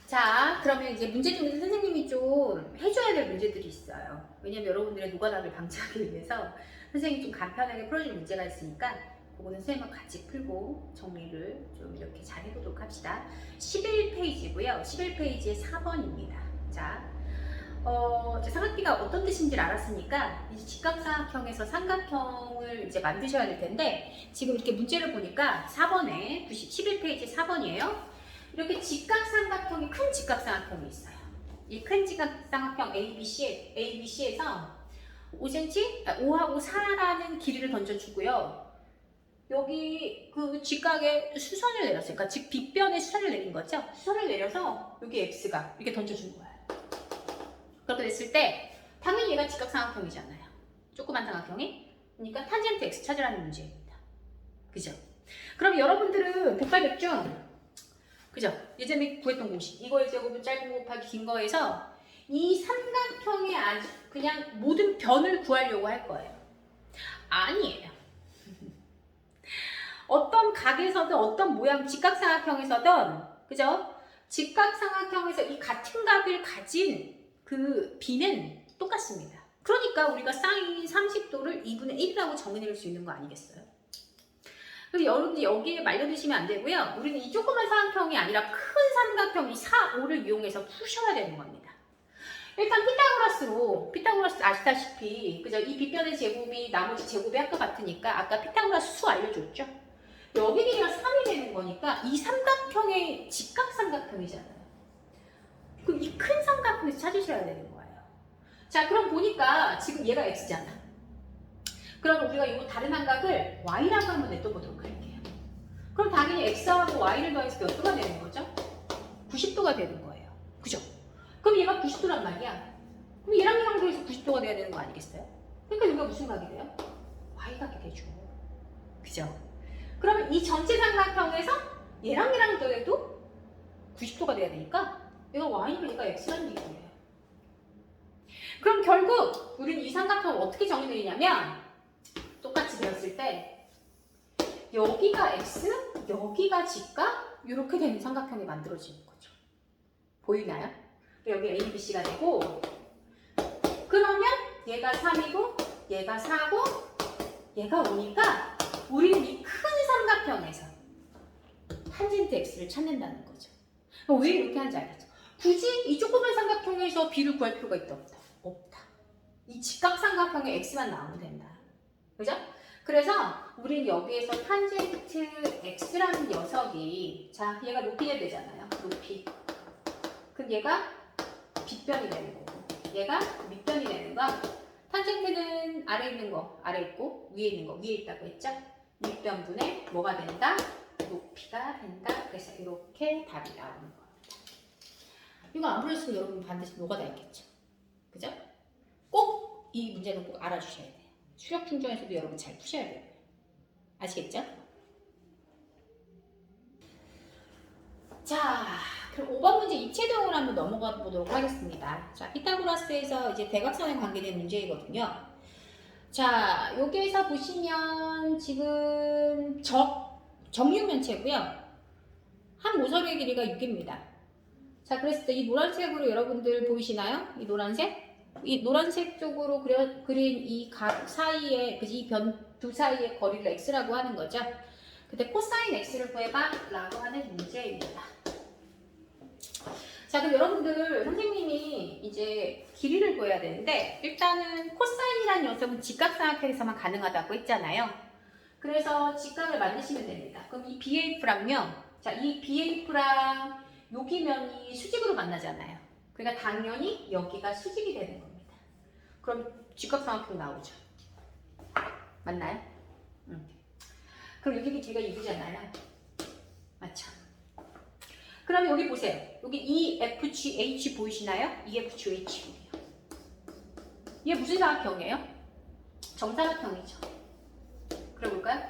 자, 그러면 이제 문제 중에서 선생님이 좀 해줘야 될 문제들이 있어요. 왜냐면 여러분들의 노가다를 방지하기 위해서 선생님이 좀 간편하게 풀어줄 문제가 있으니까 그거는 선생님과 같이 풀고 정리를 좀 이렇게 잘 해보도록 합시다. 11페이지고요. 11페이지의 4번입니다. 자, 삼각비가 어떤 뜻인지를 알았으니까 이제 직각삼각형에서 삼각형을 이제 만드셔야 될 텐데 지금 이렇게 문제를 보니까 4번에 11페이지 4번이에요. 이렇게 직각삼각형이 큰 직각삼각형이 있어요. 이 큰 직각삼각형 ABC에서 5cm, 5하고 4라는 길이를 던져주고요. 여기 그 직각에 수선을 내렸어요. 그러니까 즉 빗변에 수선을 내린 거죠. 수선을 내려서 여기 X가 이렇게 던져준 거예요. 그렇게 됐을 때 당연히 얘가 직각삼각형이잖아요. 조그만 삼각형이. 그러니까 탄젠트 X 찾으라는 문제입니다. 그죠? 그럼 여러분들은 백발백중 그죠? 예전에 구했던 공식 이거의 제곱은 짧은 거 곱하기 긴 거에서 이 삼각형의 아주 그냥 모든 변을 구하려고 할 거예요. 아니에요. 어떤 각에서든 어떤 모양 직각삼각형에서든 그죠? 직각삼각형에서 이 같은 각을 가진 그 비는 똑같습니다. 그러니까 우리가 사인 30도를 2분의 1이라고 정의낼 수 있는 거 아니겠어요? 그래서 여러분들 여기에 말려드시면 안 되고요. 우리는 이 조그만 삼각형이 아니라 큰 삼각형 이 4, 5를 이용해서 푸셔야 되는 겁니다. 일단 피타고라스 아시다시피 그죠? 이 빗변의 제곱이 나머지 제곱이 아까 같으니까 아까 피타고라스 수 알려줬죠? 여기 길이가 3이 되는 거니까 이 삼각형의 직각삼각형이잖아요. 그럼 이 큰 삼각형에서 찾으셔야 되는 거예요. 자, 그럼 보니까 지금 얘가 x잖아. 그럼 우리가 이 다른 삼각을 y라고 한번 냅둬보도록 할게요. 그럼 당연히 x하고 y를 더해서 몇 도가 되는 거죠? 90도가 되는 거예요. 그죠? 그럼 얘가 90도란 말이야. 그럼 얘랑 얘랑 더해서 90도가 돼야 되는 거 아니겠어요? 그러니까 여기가 무슨 각이 돼요? y각이 되죠. 그죠? 그러면 이 전체 삼각형에서 얘랑 얘랑 더해도 90도가 돼야 되니까 얘가 y니까 얘가 x라는 얘기예요. 그럼 결국 우리는 이 삼각형을 어떻게 정의내리냐면 똑같이 되었을 때 여기가 x, 여기가 직각 이렇게 되는 삼각형이 만들어지는 거죠. 보이나요? 여기 A, B, C가 되고 그러면 얘가 3이고 얘가 4고 얘가 5니까 우리는 이 큰 삼각형에서 탄젠트 X를 찾는다는 거죠. 왜 이렇게 하는지 알겠죠? 굳이 이 조그만 삼각형에서 B를 구할 필요가 있다 없다? 없다. 이 직각삼각형에 X만 나오면 된다. 그죠? 그래서 우리는 여기에서 탄젠트 X라는 녀석이 자 얘가 높이가 되잖아요. 높이. 그럼 얘가 빗변이 되는 거고 얘가 밑변이 되는 거. 탄젠트는 아래에 있는 거 아래에 있고 위에 있는 거 위에 있다고 했죠? 밑변분의 뭐가 된다? 높이가 된다. 그래서 이렇게 답이 나오는 겁니다. 이거 안 풀렸으면 여러분 반드시 노가다 있겠죠? 그죠? 꼭 이 문제는 꼭 알아주셔야 돼요. 수력 충전에서도 여러분 잘 푸셔야 돼요. 아시겠죠? 자, 그럼 5번 문제 입체도형을 한번 넘어가 보도록 하겠습니다. 자, 피타고라스에서 이제 대각선에 관계된 문제이거든요. 자, 여기에서 보시면 지금 정육면체고요. 한 모서리의 길이가 6입니다. 자, 그랬을 때 이 노란색으로 여러분들 보이시나요? 이 노란색? 이 노란색 쪽으로 그린 이 각 사이에, 이 변 두 사이의 거리를 x라고 하는 거죠. 그때 코사인 x를 구해봐 라고 하는 문제입니다. 자, 그럼 여러분들 선생님이 이제 길이를 구해야 되는데 일단은 코사인이라는 녀석은 직각삼각형에서만 가능하다고 했잖아요. 그래서 직각을 만드시면 됩니다. 그럼 이 BF랑요. 자, 이 BF랑 여기 면이 수직으로 만나잖아요. 그러니까 당연히 여기가 수직이 되는 겁니다. 그럼 직각삼각형 나오죠. 맞나요? 그럼 여기 길이가 6이잖아요. 맞죠? 그럼 여기 보세요. 여기 EFGH 보이시나요? EFGH. 이게 무슨 삼각형이에요? 정사각형이죠. 그래 볼까요?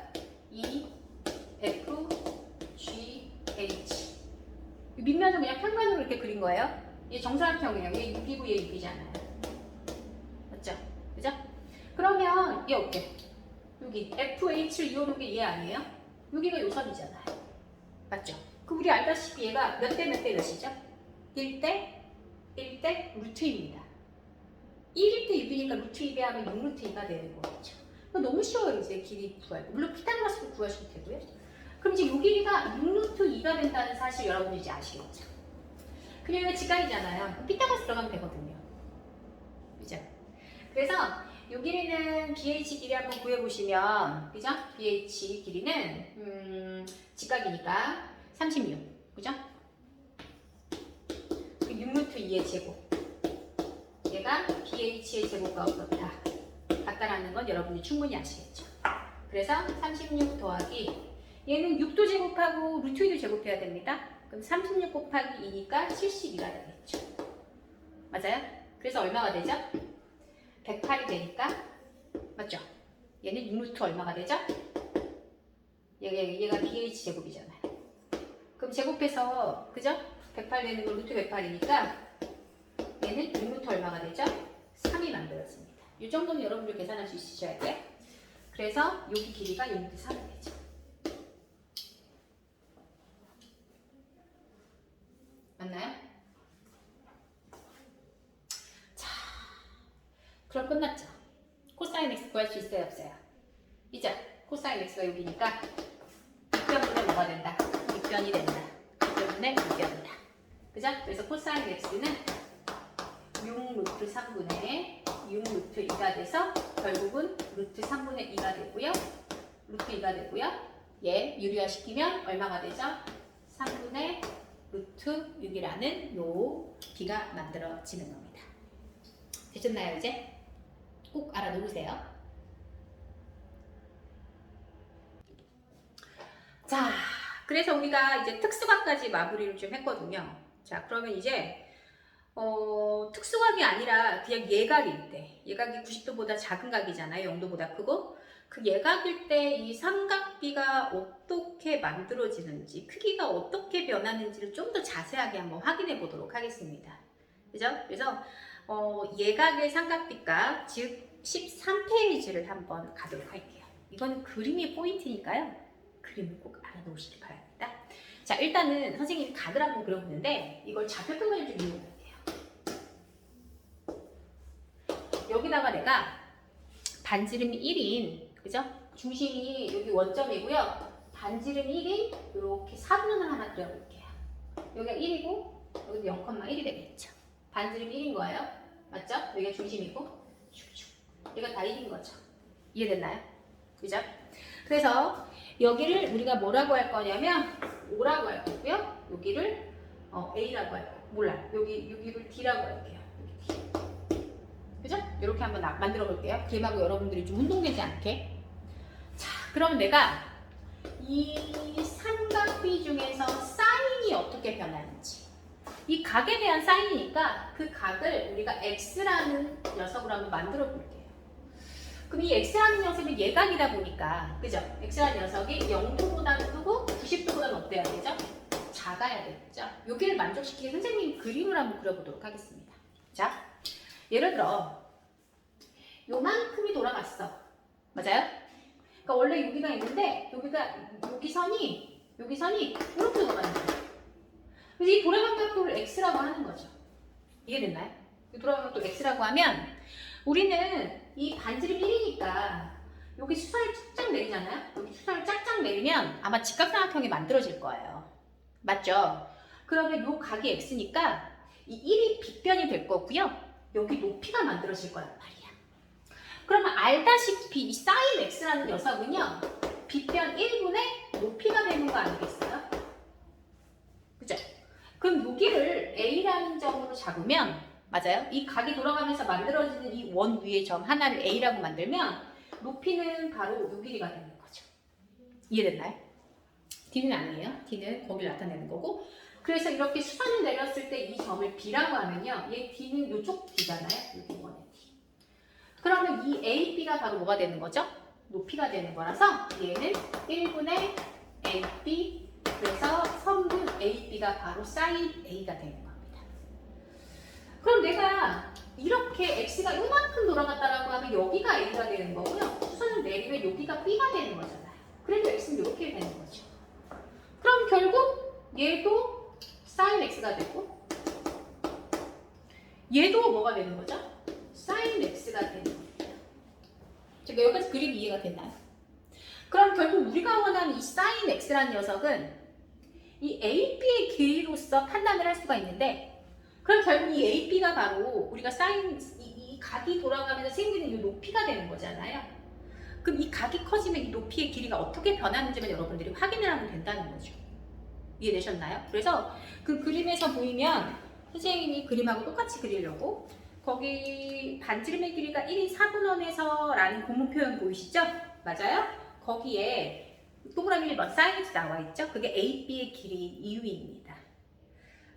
EFGH. 밑면은 그냥 평면으로 이렇게 그린 거예요. 이게 정사각형이에요. 얘 6이고 얘 6이잖아요. 맞죠? 그죠? 그러면 얘 어때? 여기 FH를 이어놓은 게 얘 아니에요? 여기가 요선이잖아요. 맞죠? 그 우리 알다시피 얘가 몇 대 몇 대 몇이죠? 1대 1대 루트 2입니다. 1대 6이니까 루트 2 배하면 6루트 2가 되는 거겠죠. 너무 쉬워요. 이제 길이 구할 때. 물론 피타고라스도 구하셔도 되고요. 그럼 이제 이 길이가 6루트 2가 된다는 사실 여러분들 이제 아시겠죠? 그리고 직각이잖아요. 피타고라스 들어가면 되거든요. 그죠? 그래서 이 길이는 BH 길이 한번 구해보시면, 그죠? BH 길이는 직각이니까 36, 그죠? 6루트 2의 제곱. 얘가 BH의 제곱과 어떻다. 같다라는 건 여러분이 충분히 아시겠죠? 그래서 36 더하기 얘는 6도 제곱하고 루트 2도 제곱해야 됩니다. 그럼 36 곱하기 2니까 72가 되겠죠. 맞아요? 그래서 얼마가 되죠? 108이 되니까 맞죠? 얘는 6루트 얼마가 되죠? 얘가 BH 제곱이잖아요. 그럼 제곱해서 그죠? 108 되는 거 루트 108이니까 얘는 6루트 얼마가 되죠? 3이 만들어집니다. 이 정도는 여러분들 계산할 수 있으셔야 돼요. 그래서 여기 길이가 6루트 3이 되죠. 맞나요? 자, 그럼 끝났죠? 코사인 x 구할 수 있어요? 없어요? 이제 코사인 x가 여기니까 6변분의 뭐가 된다? 6변이 된다. 6변분의 6변이다. 그죠? 그래서 코사인 x는 6루트 3분의 6루트 2가 돼서 결국은 루트 3분의 2가 되고요. 루트 2가 되고요. 얘 유리화시키면 얼마가 되죠? 3분의 루트 6이라는 요 비가 만들어지는 겁니다. 되셨나요 이제? 꼭 알아놓으세요. 자, 그래서 우리가 이제 특수각까지 마무리를 좀 했거든요. 자, 그러면 이제 특수각이 아니라 그냥 예각일 때, 예각이 90도보다 작은 각이잖아요. 0도보다 크고 그 예각일 때 이 삼각비가 어떻게 만들어지는지, 크기가 어떻게 변하는지를 좀 더 자세하게 한번 확인해 보도록 하겠습니다. 그죠? 그래서 예각의 삼각비값, 즉 13페이지를 한번 가도록 할게요. 이건 그림이 포인트니까요. 그림을 꼭 알아놓으시길 바랍니다. 자, 일단은 선생님이 각을 한번 그려보는데 이걸 좌표평면을 좀 이용할게요. 여기다가 내가 반지름이 1인, 그죠? 중심이 여기 원점이고요. 반지름 1인 이렇게 사분면을 하나 그려볼게요. 여기가 1이고 여기도 0,1이 되겠죠. 반지름 1인 거예요. 맞죠? 여기가 중심이고 슉슉. 얘가 다 1인 거죠. 이해됐나요? 그죠? 그래서 여기를 우리가 뭐라고 할 거냐면 O라고 할 거고요. 여기를 A라고 할 거고, 몰라. 여기를 D라고 할게요. 여기 D. 그죠? 이렇게 한번 만들어 볼게요. 그림하고 여러분들이 좀 운동되지 않게. 자, 그럼 내가 이 삼각비 중에서 사인이 어떻게 변하는지, 이 각에 대한 사인이니까 그 각을 우리가 X라는 녀석으로 한번 만들어 볼게요. 그럼 이 X라는 녀석이 예각이다 보니까, 그죠? X라는 녀석이 0도보다는 크고 90도보다는 어때야 되죠? 작아야 되겠죠? 여기를 만족시키게 선생님 그림을 한번 그려보도록 하겠습니다. 자, 예를 들어 요만큼이 돌아갔어. 맞아요? 그러니까 원래 여기가 있는데 여기 선이 이렇게 돌아가는 거예요. 그래서 이 돌아간 각도를 X라고 하는 거죠. 이해됐나요? 돌아간 각도 X라고 하면 우리는 이 반지름 1이니까 여기 수선을 쫙쫙 내리잖아요. 여기 수선을 쫙쫙 내리면 아마 직각삼각형이 만들어질 거예요. 맞죠? 그러면 요 각이 X니까 이 1이 빗변이 될 거고요. 여기 높이가 만들어질 거란 말이야. 그러면 알다시피 이 사인 X라는 녀석은요, 빗변 1분의 높이가 되는 거 아니겠어요? 그죠? 그럼 여기를 A라는 점으로 잡으면, 맞아요? 이 각이 돌아가면서 만들어지는 이 원 위의 점 하나를 A라고 만들면 높이는 바로 요 길이가 되는 거죠. 이해됐나요? D는 아니에요. D는 거기를 나타내는 거고, 그래서 이렇게 수선을 내렸을 때 이 점을 B라고 하면요, 얘 D는 이쪽 D잖아요. 여기 원의 D. 그러면 이 AB가 바로 뭐가 되는 거죠? 높이가 되는 거라서 얘는 1분의 AB, 그래서 선분 AB가 바로 사인 A가 되는 겁니다. 그럼 내가 이렇게 X가 이만큼 돌아갔다라고 하면 여기가 A가 되는 거고요. 수선을 내리면 여기가 B가 되는 거잖아요. 그래도 X는 이렇게 되는 거죠. 그럼 결국 얘도 sin X가 되고 얘도 뭐가 되는 거죠? sin X가 되는 겁니다. 제가 여기까지 그림 이해가 됐나요? 그럼 결국 우리가 원하는 이 sin X라는 녀석은 이 AB의 길이로서 판단을 할 수가 있는데, 그럼 결국 이 AB가 바로 우리가 sin 이 각이 돌아가면서 생기는 이 높이가 되는 거잖아요. 그럼 이 각이 커지면 이 높이의 길이가 어떻게 변하는지만 여러분들이 확인을 하면 된다는 거죠. 이해되셨나요? 그래서 그 그림에서 보이면 선생님이 그림하고 똑같이 그리려고 거기 반지름의 길이가 1인 4분원에서 라는 고문 표현 보이시죠? 맞아요? 거기에 동그라미 1번 sin x 나와 있죠? 그게 AB의 길이 이유입니다.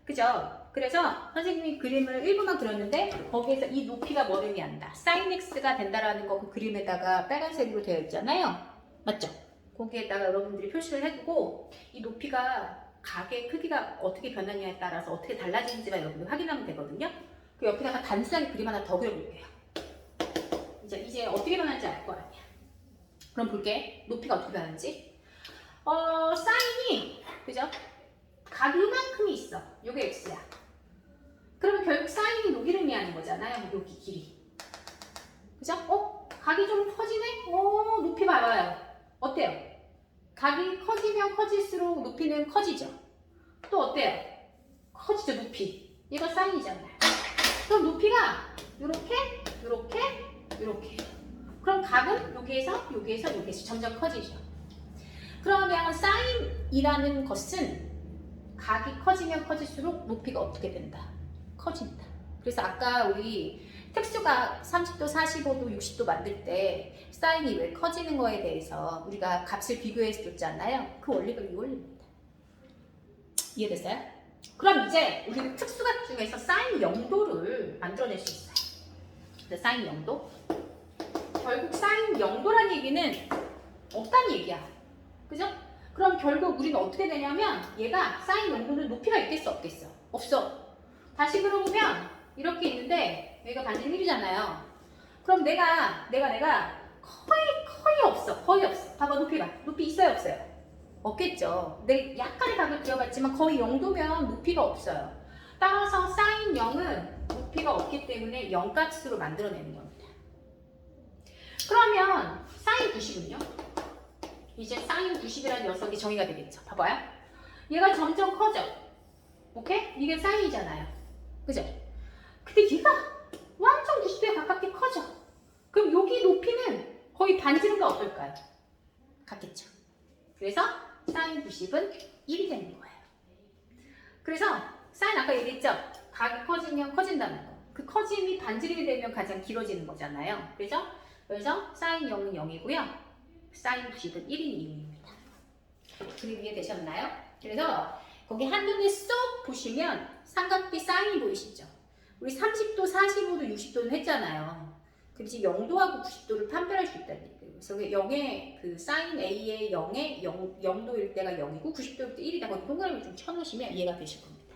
그죠? 그래서 선생님이 그림을 1분만 그렸는데 거기에서 이 높이가 뭘 의미한다? sin x가 된다라는 거 그 그림에다가 빨간색으로 되어 있잖아요. 맞죠? 거기에다가 여러분들이 표시를 해두고 이 높이가 각의 크기가 어떻게 변하냐에 따라서 어떻게 달라지는지만 여러분들 확인하면 되거든요. 그 옆에다가 단순하게 그림 하나 더 그려볼게요. 이제 어떻게 변하는지 알 거 아니야. 그럼 볼게. 높이가 어떻게 변하는지. 사인이 그죠? 각이 이만큼이 있어. 요게 x야. 그러면 결국 사인이 여기를 의미하는 거잖아요. 여기 길이. 그죠? 각이 좀 커지네? 높이 봐봐요. 어때요? 각이 커지면 커질수록 높이는 커지죠. 또 어때요? 커지죠, 높이. 얘가 사인이잖아요. 그럼 높이가 요렇게, 요렇게, 요렇게. 그럼 각은 여기에서 점점 커지죠. 그러면 사인이라는 것은 각이 커지면 커질수록 높이가 어떻게 된다? 커진다. 그래서 아까 우리 특수각 30도, 45도, 60도 만들 때 사인이 왜 커지는 거에 대해서 우리가 값을 비교해서 줬잖아요. 그 원리가 이 원리입니다. 이해됐어요? 그럼 이제 우리는 특수각 중에서 사인 0도를 만들어낼 수 있어요. 사인 0도? 결국 사인 0도란 얘기는 없단 얘기야. 그죠? 그럼 결국 우리는 어떻게 되냐면 얘가 사인 0도는 높이가 있겠어 없겠어? 없어. 다시 그려보면 이렇게 있는데 여기가 반지름 1이잖아요. 그럼 내가 거의 없어. 거의 없어. 봐봐, 높이 봐. 높이 있어요 없어요? 없겠죠. 내가 약간의 각을 그려봤지만 거의 0도면 높이가 없어요. 따라서 사인 0은 높이가 없기 때문에 0값으로 만들어내는 겁니다. 그러면 사인 90은요? 이제 사인 90이라는 녀석이 정의가 되겠죠. 봐봐요. 얘가 점점 커져. 오케이? 이게 사인이잖아요. 그죠? 근데 얘가 완전 90도에 가깝게 커져. 그럼 여기 높이는 거의 반지름과 어떨까요? 같겠죠. 그래서 사인 90은 1이 되는 거예요. 그래서 사인 아까 얘기했죠? 각이 커지면 커진다는 거. 그 커짐이 반지름이 되면 가장 길어지는 거잖아요. 그래서 사인 0은 0이고요. 사인 90은 1인 이유입니다. 그림 이해되셨나요? 그래서 거기 한눈에 쏙 보시면 삼각비 사인이 보이시죠? 우리 30도, 45도, 60도는 했잖아요. 그럼 이제 0도하고 90도를 판별할 수 있다는 얘기예요. 그래서 0의 그 사인 A의 0의 0도일 때가 0이고 90도일 때 1이다. 거기 동그라미 좀 쳐놓으시면 이해가 되실 겁니다.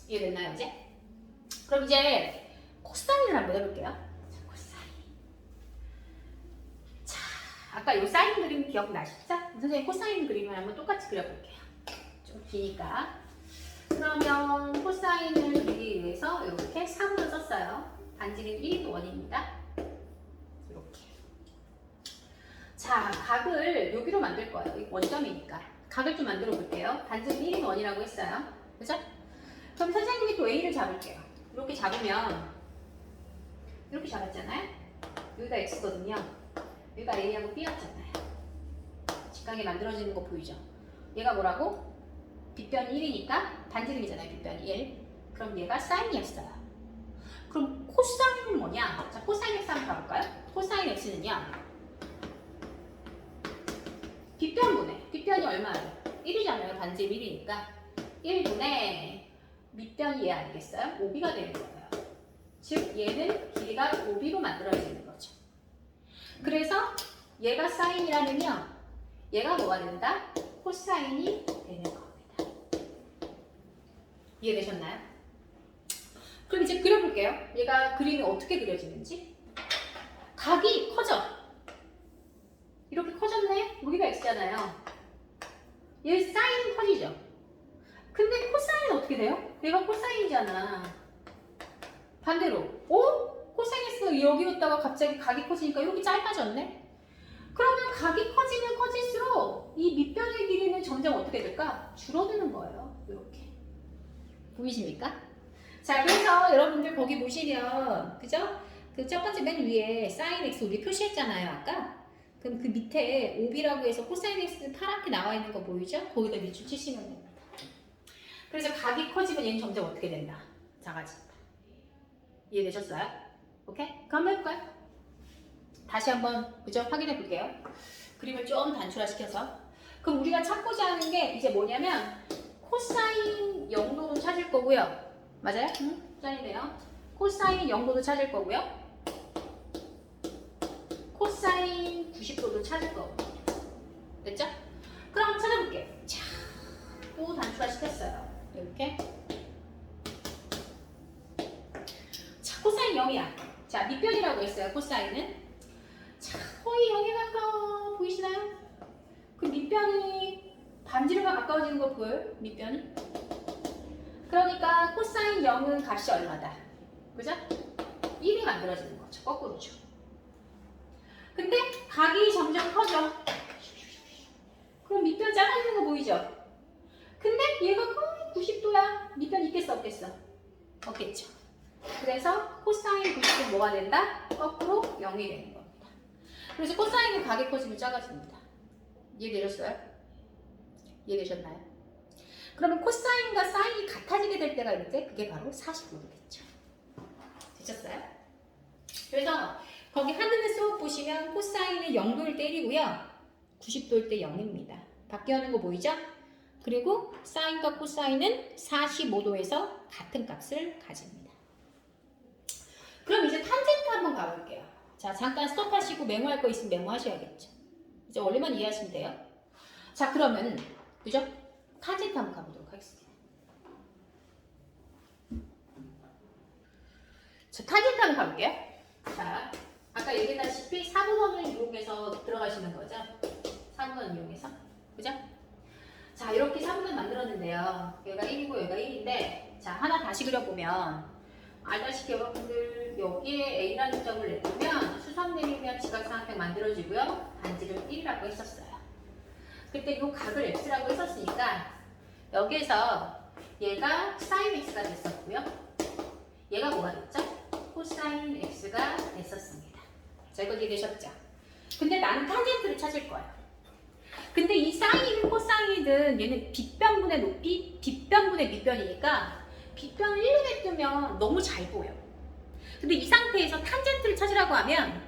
이해됐나요, 이제? 그럼 이제 코사인을 한번 해볼게요. 자, 코사인. 자, 아까 이 사인 그림 기억나시죠? 선생님 코사인 그림을 한번 똑같이 그려볼게요. 좀 기니까. 그러면 코사인을 그리기 위해서 이렇게 3으로 썼어요. 반지름 1인 원입니다. 이렇게. 자, 각을 여기로 만들 거예요. 이 원점이니까. 각을 좀 만들어 볼게요. 반지름 1인 원이라고 했어요. 그죠? 그럼 선생님이 또 A를 잡을게요. 이렇게 잡으면 이렇게 잡았잖아요. 여기가 X거든요. 여기가 A하고 B였잖아요. 직각이 만들어지는 거 보이죠? 얘가 뭐라고? 빗변이 1이니까 반지름이잖아요. 빗변이 1. 그럼 얘가 사인이었어요. 그럼 코사인은 뭐냐? 자, 코사인 X 한번 가볼까요? 코사인 X는요. 빗변분의 빗변이 얼마예요? 1이잖아요. 반지름 1이니까 1분의 밑변이 얘 아니겠어요? 5B가 되는 거예요. 즉 얘는 길이가 5B로 만들어지는 거죠. 그래서 얘가 사인이라면요. 얘가 뭐가 된다? 코사인이 되는 겁니다. 이해되셨나요? 그럼 이제 그려볼게요. 얘가 그림이 어떻게 그려지는지. 각이 커져. 있잖아요. 얘 사인은 커지죠. 근데 코사인은 어떻게 돼요? 얘가 코사인이잖아. 반대로 코사인 x가 여기였다가 갑자기 각이 커지니까 이렇게 짧아졌네? 그러면 각이 커지면 커질수록 이 밑변의 길이는 점점 어떻게 될까? 줄어드는 거예요. 이렇게. 보이십니까? 자, 그래서 여러분들 거기 보시면, 그죠? 그 첫 번째 맨 위에 sin x 우리 표시했잖아요, 아까? 그럼 그 밑에 OB라고 해서 코사인 x 파랗게 나와 있는 거 보이죠? 거기다 밑줄 치시면 됩니다. 그래서 각이 커지면 얘는 점점 어떻게 된다? 작아진다. 이해되셨어요? 오케이? 그럼 한번 해볼까요? 다시 한번, 그죠? 확인해 볼게요. 그림을 좀 단출화시켜서. 그럼 우리가 찾고자 하는 게 이제 뭐냐면, 코사인 0도도 찾을 거고요. 맞아요? 응? 짠이네요. 코사인 0도도 찾을 거고요. 코사인 90도도 찾을 거고. 됐죠? 그럼 한번 찾아볼게요. 자, 또 단출화시켰어요. 이렇게. 자, 코사인 0이야. 자, 밑변이라고 했어요. 코사인은. 자, 거의 0에 가까워. 보이시나요? 그 밑변이 반지름과 가까워지는 거 보여요? 밑변이? 그러니까 코사인 0은 값이 얼마다? 그죠? 1이 만들어지는 거죠. 거꾸로죠. 근데 각이 점점 커져. 그럼 밑변 작아지는 거 보이죠? 근데 얘가 거의 90도야. 밑변 있겠어 없겠어? 없겠죠. 그래서 코사인 90도 뭐가 된다? 거꾸로 0이 되는 겁니다. 그래서 코사인은 각이 커지면 작아집니다. 이해되셨어요? 이해되셨나요? 그러면 코사인과 사인이 같아지게 될 때가 있는데 그게 바로 45도겠죠. 되셨어요? 그래서 거기 하늘의 수업 보시면 코사인은 0도일 때 1이고요. 90도일 때 0입니다. 바뀌어가는 거 보이죠? 그리고 사인과 코사인은 45도에서 같은 값을 가집니다. 그럼 이제 탄젠트 한번 가볼게요. 자, 잠깐 스톱하시고 메모할 거 있으면 메모하셔야겠죠. 이제 원리만 이해하시면 돼요. 자, 그러면 그죠? 탄젠트 한번 가보도록 하겠습니다. 자, 탄젠트 한번 가볼게요. 자, 아까 얘기했다시피 사분원을 이용해서 들어가시는 거죠. 사분원 이용해서. 그죠? 자, 이렇게 사분원 만들었는데요. 얘가 1이고 얘가 1인데 자, 하나 다시 그려보면 알다시피 여러분들 여기에 A라는 점을 내두면 수선 내리면 지각삼각형 만들어지고요. 반지름 1이라고 했었어요. 그때 이 각을 x라고 했었으니까 여기에서 얘가 sin x가 됐었고요. 얘가 뭐가 됐죠? 코사인 x가 됐었습니다. 자, 이거 이해되셨죠? 근데 나는 탄젠트를 찾을 거예요. 근데 이 사인이든 코사인이든 얘는 빗변분의 높이, 뒷변분의 밑변이니까 빗변을 1로 내두면 너무 잘 보여. 근데 이 상태에서 탄젠트를 찾으라고 하면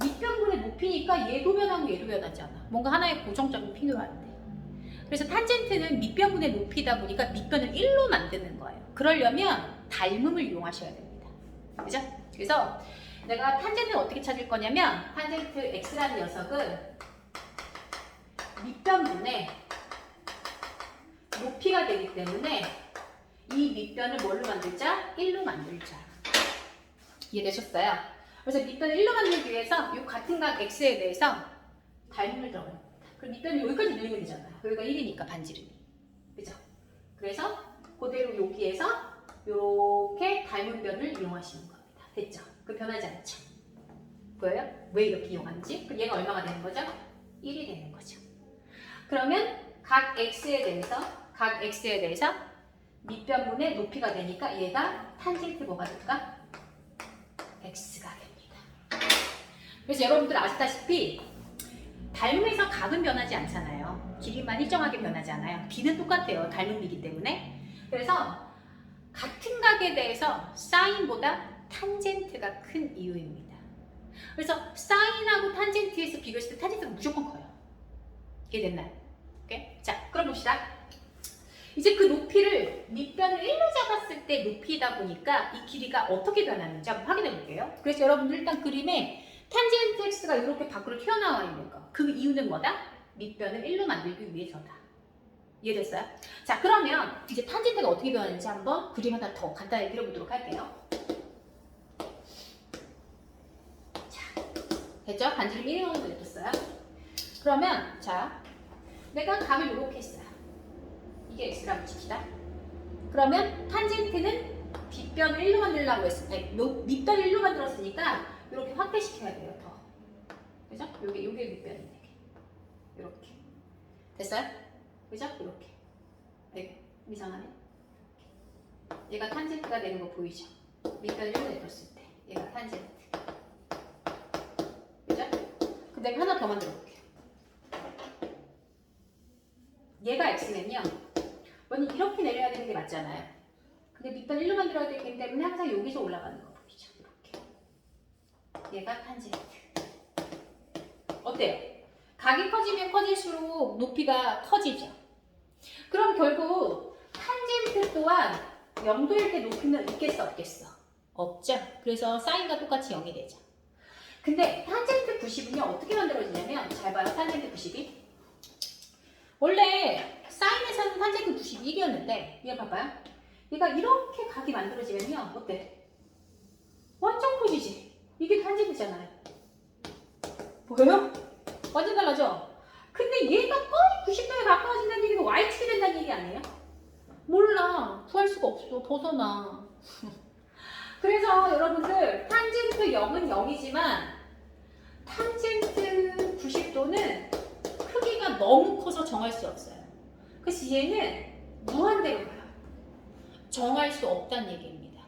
밑변분의 높이니까 얘도 변하고 얘도 변하지 않아. 뭔가 하나의 고정점이 필요한데. 그래서 탄젠트는 밑변분의 높이다 보니까 밑변을 1로 만드는 거예요. 그러려면 닮음을 이용하셔야 됩니다. 그죠? 그래서 내가 탄젠트를 어떻게 찾을 거냐면 탄젠트 x라는 녀석은 밑변분의 높이가 되기 때문에 이 밑변을 뭘로 만들자? 1로 만들자. 이해되셨어요? 그래서 밑변을 1로 만들기 위해서 이 같은 각 x에 대해서 닮음을 들어가는 겁니다. 그럼 밑변이 여기까지 늘리면 되잖아요. 여기가 1이니까 반지름이. 그죠? 그래서 그대로 여기에서 이렇게 닮음변을 이용하시는 겁니다. 됐죠? 그 변하지 않죠? 보여요? 왜 이렇게 이용하는지? 그럼 얘가 얼마가 되는 거죠? 1이 되는 거죠. 그러면 각 x에 대해서 밑변분의 높이가 되니까 얘가 탄젠트 뭐가 될까? x가 됩니다. 그래서 여러분들 아시다시피 닮음에서 각은 변하지 않잖아요. 길이만 일정하게 변하지 않아요. 비는 똑같아요. 닮음이기 때문에. 그래서 같은 각에 대해서 사인보다 탄젠트가 큰 이유입니다. 그래서 사인하고 탄젠트에서 비교했을 때 탄젠트가 무조건 커요. 이해됐나요? 오케이? 자, 그럼 봅시다. 이제 그 높이를 밑변을 1로 잡았을 때 높이다 보니까 이 길이가 어떻게 변하는지 한번 확인해 볼게요. 그래서 여러분들 일단 그림에 탄젠트 x가 이렇게 밖으로 튀어나와 있는 거. 그 이유는 뭐다? 밑변을 1로 만들기 위해서다. 이해됐어요? 자, 그러면 이제 탄젠트가 어떻게 변하는지 한번 그림 하나 더 간단히 그려보도록 할게요. 자, 됐죠? 반지름 1이 정도 내줬어요. 그러면 자, 내가 각을 이렇게 했어요. 이게 x라고 칩시다. 그러면 탄젠트는 빗변을 1로 만들려고 했으니까 밑변을 1로 만들었으니까 이렇게 확대시켜야 돼요. 더. 그죠? 요게 밑변인데. 이렇게. 됐어요? 그죠? 이렇게. 네. 이상하네. 얘가 탄젠트가 되는 거 보이죠? 밑변을 1로 내렸을 때. 얘가 탄젠트. 그죠? 근데 하나 더 만들어 볼게요. 얘가 x면요. 먼저 이렇게 내려야 되는 게 맞잖아요. 근데 밑변 1로 만들어야 되기 때문에 항상 여기서 올라가는 거 보이죠? 이렇게. 얘가 탄젠트. 어때요? 각이 커지면 커질수록 높이가 커지죠. 그럼 결국 탄젠트 또한 0도일 때 높이는 있겠어 없겠어? 없죠. 그래서 사인과 똑같이 0이 되죠. 근데 탄젠트 90은요 어떻게 만들어지냐면 잘 봐요. 탄젠트 90이 원래 사인에서는 탄젠트 91이었는데 얘 봐봐요. 얘가 이렇게 각이 만들어지면요 어때? 완전 커지지. 이게 탄젠트잖아요. 보여요? 완전 달라져. 근데 얘가 거의 90도에 가까워진다는 얘기가 y축이 된다는 얘기 아니에요? 몰라. 구할 수가 없어. 벗어나. 그래서 여러분들 탄젠트 0은 0이지만 탄젠트 90도는 크기가 너무 커서 정할 수 없어요. 그래서 얘는 무한대로 가요. 정할 수 없다는 얘기입니다.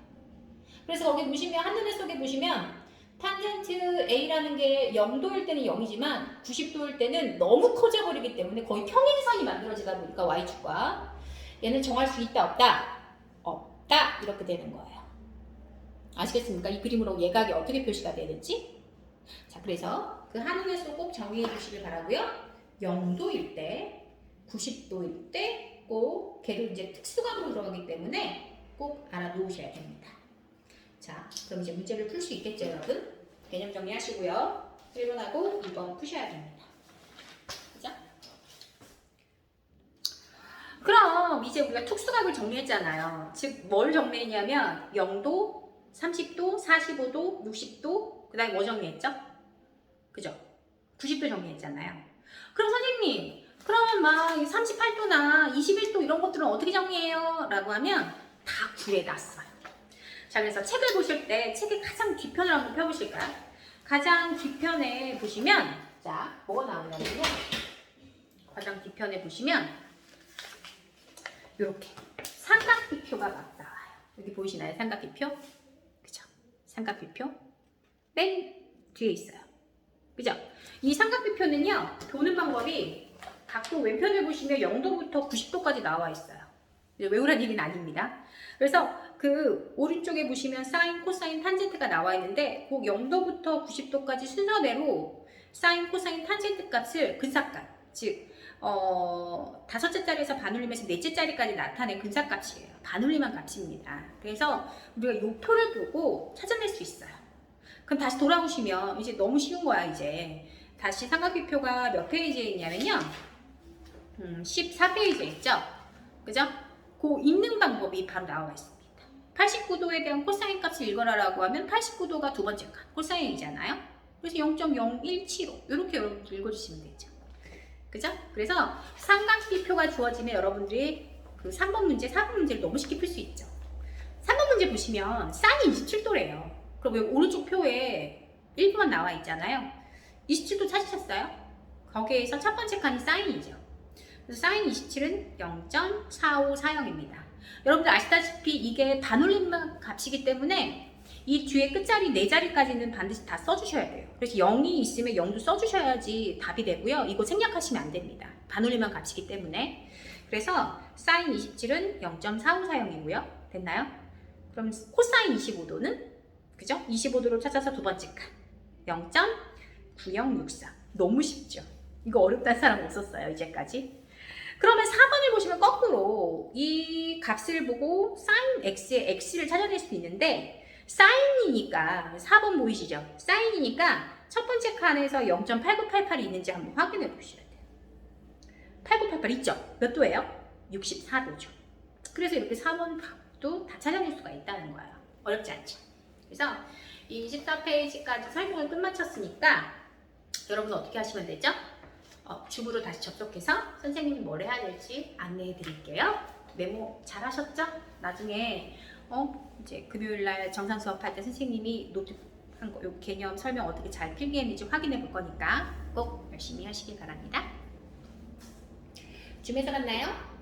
그래서 거기 보시면 한눈에 속에 보시면 탄젠트 A라는 게 0도일 때는 0이지만 90도일 때는 너무 커져버리기 때문에 거의 평행선이 만들어지다 보니까 Y축과 얘는 정할 수 있다 없다? 없다 이렇게 되는 거예요. 아시겠습니까? 이 그림으로 예각이 어떻게 표시가 되는지. 자, 그래서 그 한눈에 속 꼭 정리해 주시길 바라고요. 0도일 때, 90도일 때 꼭 걔도 이제 특수각으로 들어가기 때문에 꼭 알아놓으셔야 됩니다. 자, 그럼 이제 문제를 풀 수 있겠죠, 여러분? 개념 정리하시고요. 1번하고 2번 푸셔야 됩니다. 그죠? 그럼 이제 우리가 특수각을 정리했잖아요. 즉, 뭘 정리했냐면 0도, 30도, 45도, 60도, 그 다음에 뭐 정리했죠? 그죠? 90도 정리했잖아요. 그럼 선생님, 그러면 막 38도나 21도 이런 것들은 어떻게 정리해요? 라고 하면 다 구해놨어요. 자, 그래서 책을 보실 때 책의 가장 뒤편을 한번 펴보실까요? 가장 뒤편에 보시면 자, 뭐가 나오냐면요. 가장 뒤편에 보시면 이렇게 삼각비표가 막 나와요. 여기 보이시나요? 삼각비표? 그죠? 삼각비표 맨 뒤에 있어요. 그죠? 이 삼각비표는요. 도는 방법이 각도 왼편을 보시면 0도부터 90도까지 나와 있어요. 외우란 얘기는 아닙니다. 그래서 그 오른쪽에 보시면 사인, 코사인, 탄젠트가 나와 있는데 그 0도부터 90도까지 순서대로 사인, 코사인, 탄젠트 값을 근사값, 즉 다섯째 자리에서 반올림에서 넷째 자리까지 나타낸 근사값이에요. 반올림한 값입니다. 그래서 우리가 이 표를 보고 찾아낼 수 있어요. 그럼 다시 돌아오시면 이제 너무 쉬운 거야. 이제 다시 삼각비표가 몇 페이지에 있냐면요. 14페이지에 있죠. 그죠? 그 읽는 방법이 바로 나와 있습니다. 89도에 대한 코사인 값을 읽어라라고 하면 89도가 두 번째 값, 코사인이잖아요. 그래서 0.0175 이렇게 여러분들 읽어주시면 되죠. 그죠? 그래서 삼각비표가 주어지면 여러분들이 그 3번 문제, 4번 문제를 너무 쉽게 풀 수 있죠. 3번 문제 보시면 사인이 27도래요. 그럼 여기 오른쪽 표에 1번만 나와 있잖아요. 27도 찾으셨어요? 거기에서 첫 번째 칸이 사인이죠. 그래서 사인 27은 0.4540입니다. 여러분들 아시다시피 이게 반올림 값이기 때문에 이 뒤에 끝자리 4자리까지는 반드시 다 써주셔야 돼요. 그래서 0이 있으면 0도 써주셔야지 답이 되고요. 이거 생략하시면 안 됩니다. 반올림한 값이기 때문에. 그래서 사인 27은 0.4540이고요. 됐나요? 그럼 코사인 25도는 그죠? 25도로 찾아서 두 번째 칸 0.9064. 너무 쉽죠? 이거 어렵다는 사람 없었어요, 이제까지. 그러면 4번을 보시면 거꾸로 이 값을 보고 사인 x의 x를 찾아낼 수 있는데 사인이니까 4번 보이시죠? 사인이니까 첫 번째 칸에서 0.8988이 있는지 한번 확인해 보셔야 돼요. 8988 있죠? 몇 도예요? 64도죠. 그래서 이렇게 4번 값도 다 찾아낼 수가 있다는 거예요. 어렵지 않죠? 그래서 이 24페이지까지 설명을 끝마쳤으니까 여러분 어떻게 하시면 되죠? 줌으로 다시 접속해서 선생님이 뭘 해야 될지 안내해 드릴게요. 메모 잘 하셨죠? 나중에 이제 금요일날 정상 수업할 때 선생님이 노트 한 거, 요 개념 설명 어떻게 잘 필기했는지 확인해 볼 거니까 꼭 열심히 하시길 바랍니다. 줌에서 만나요.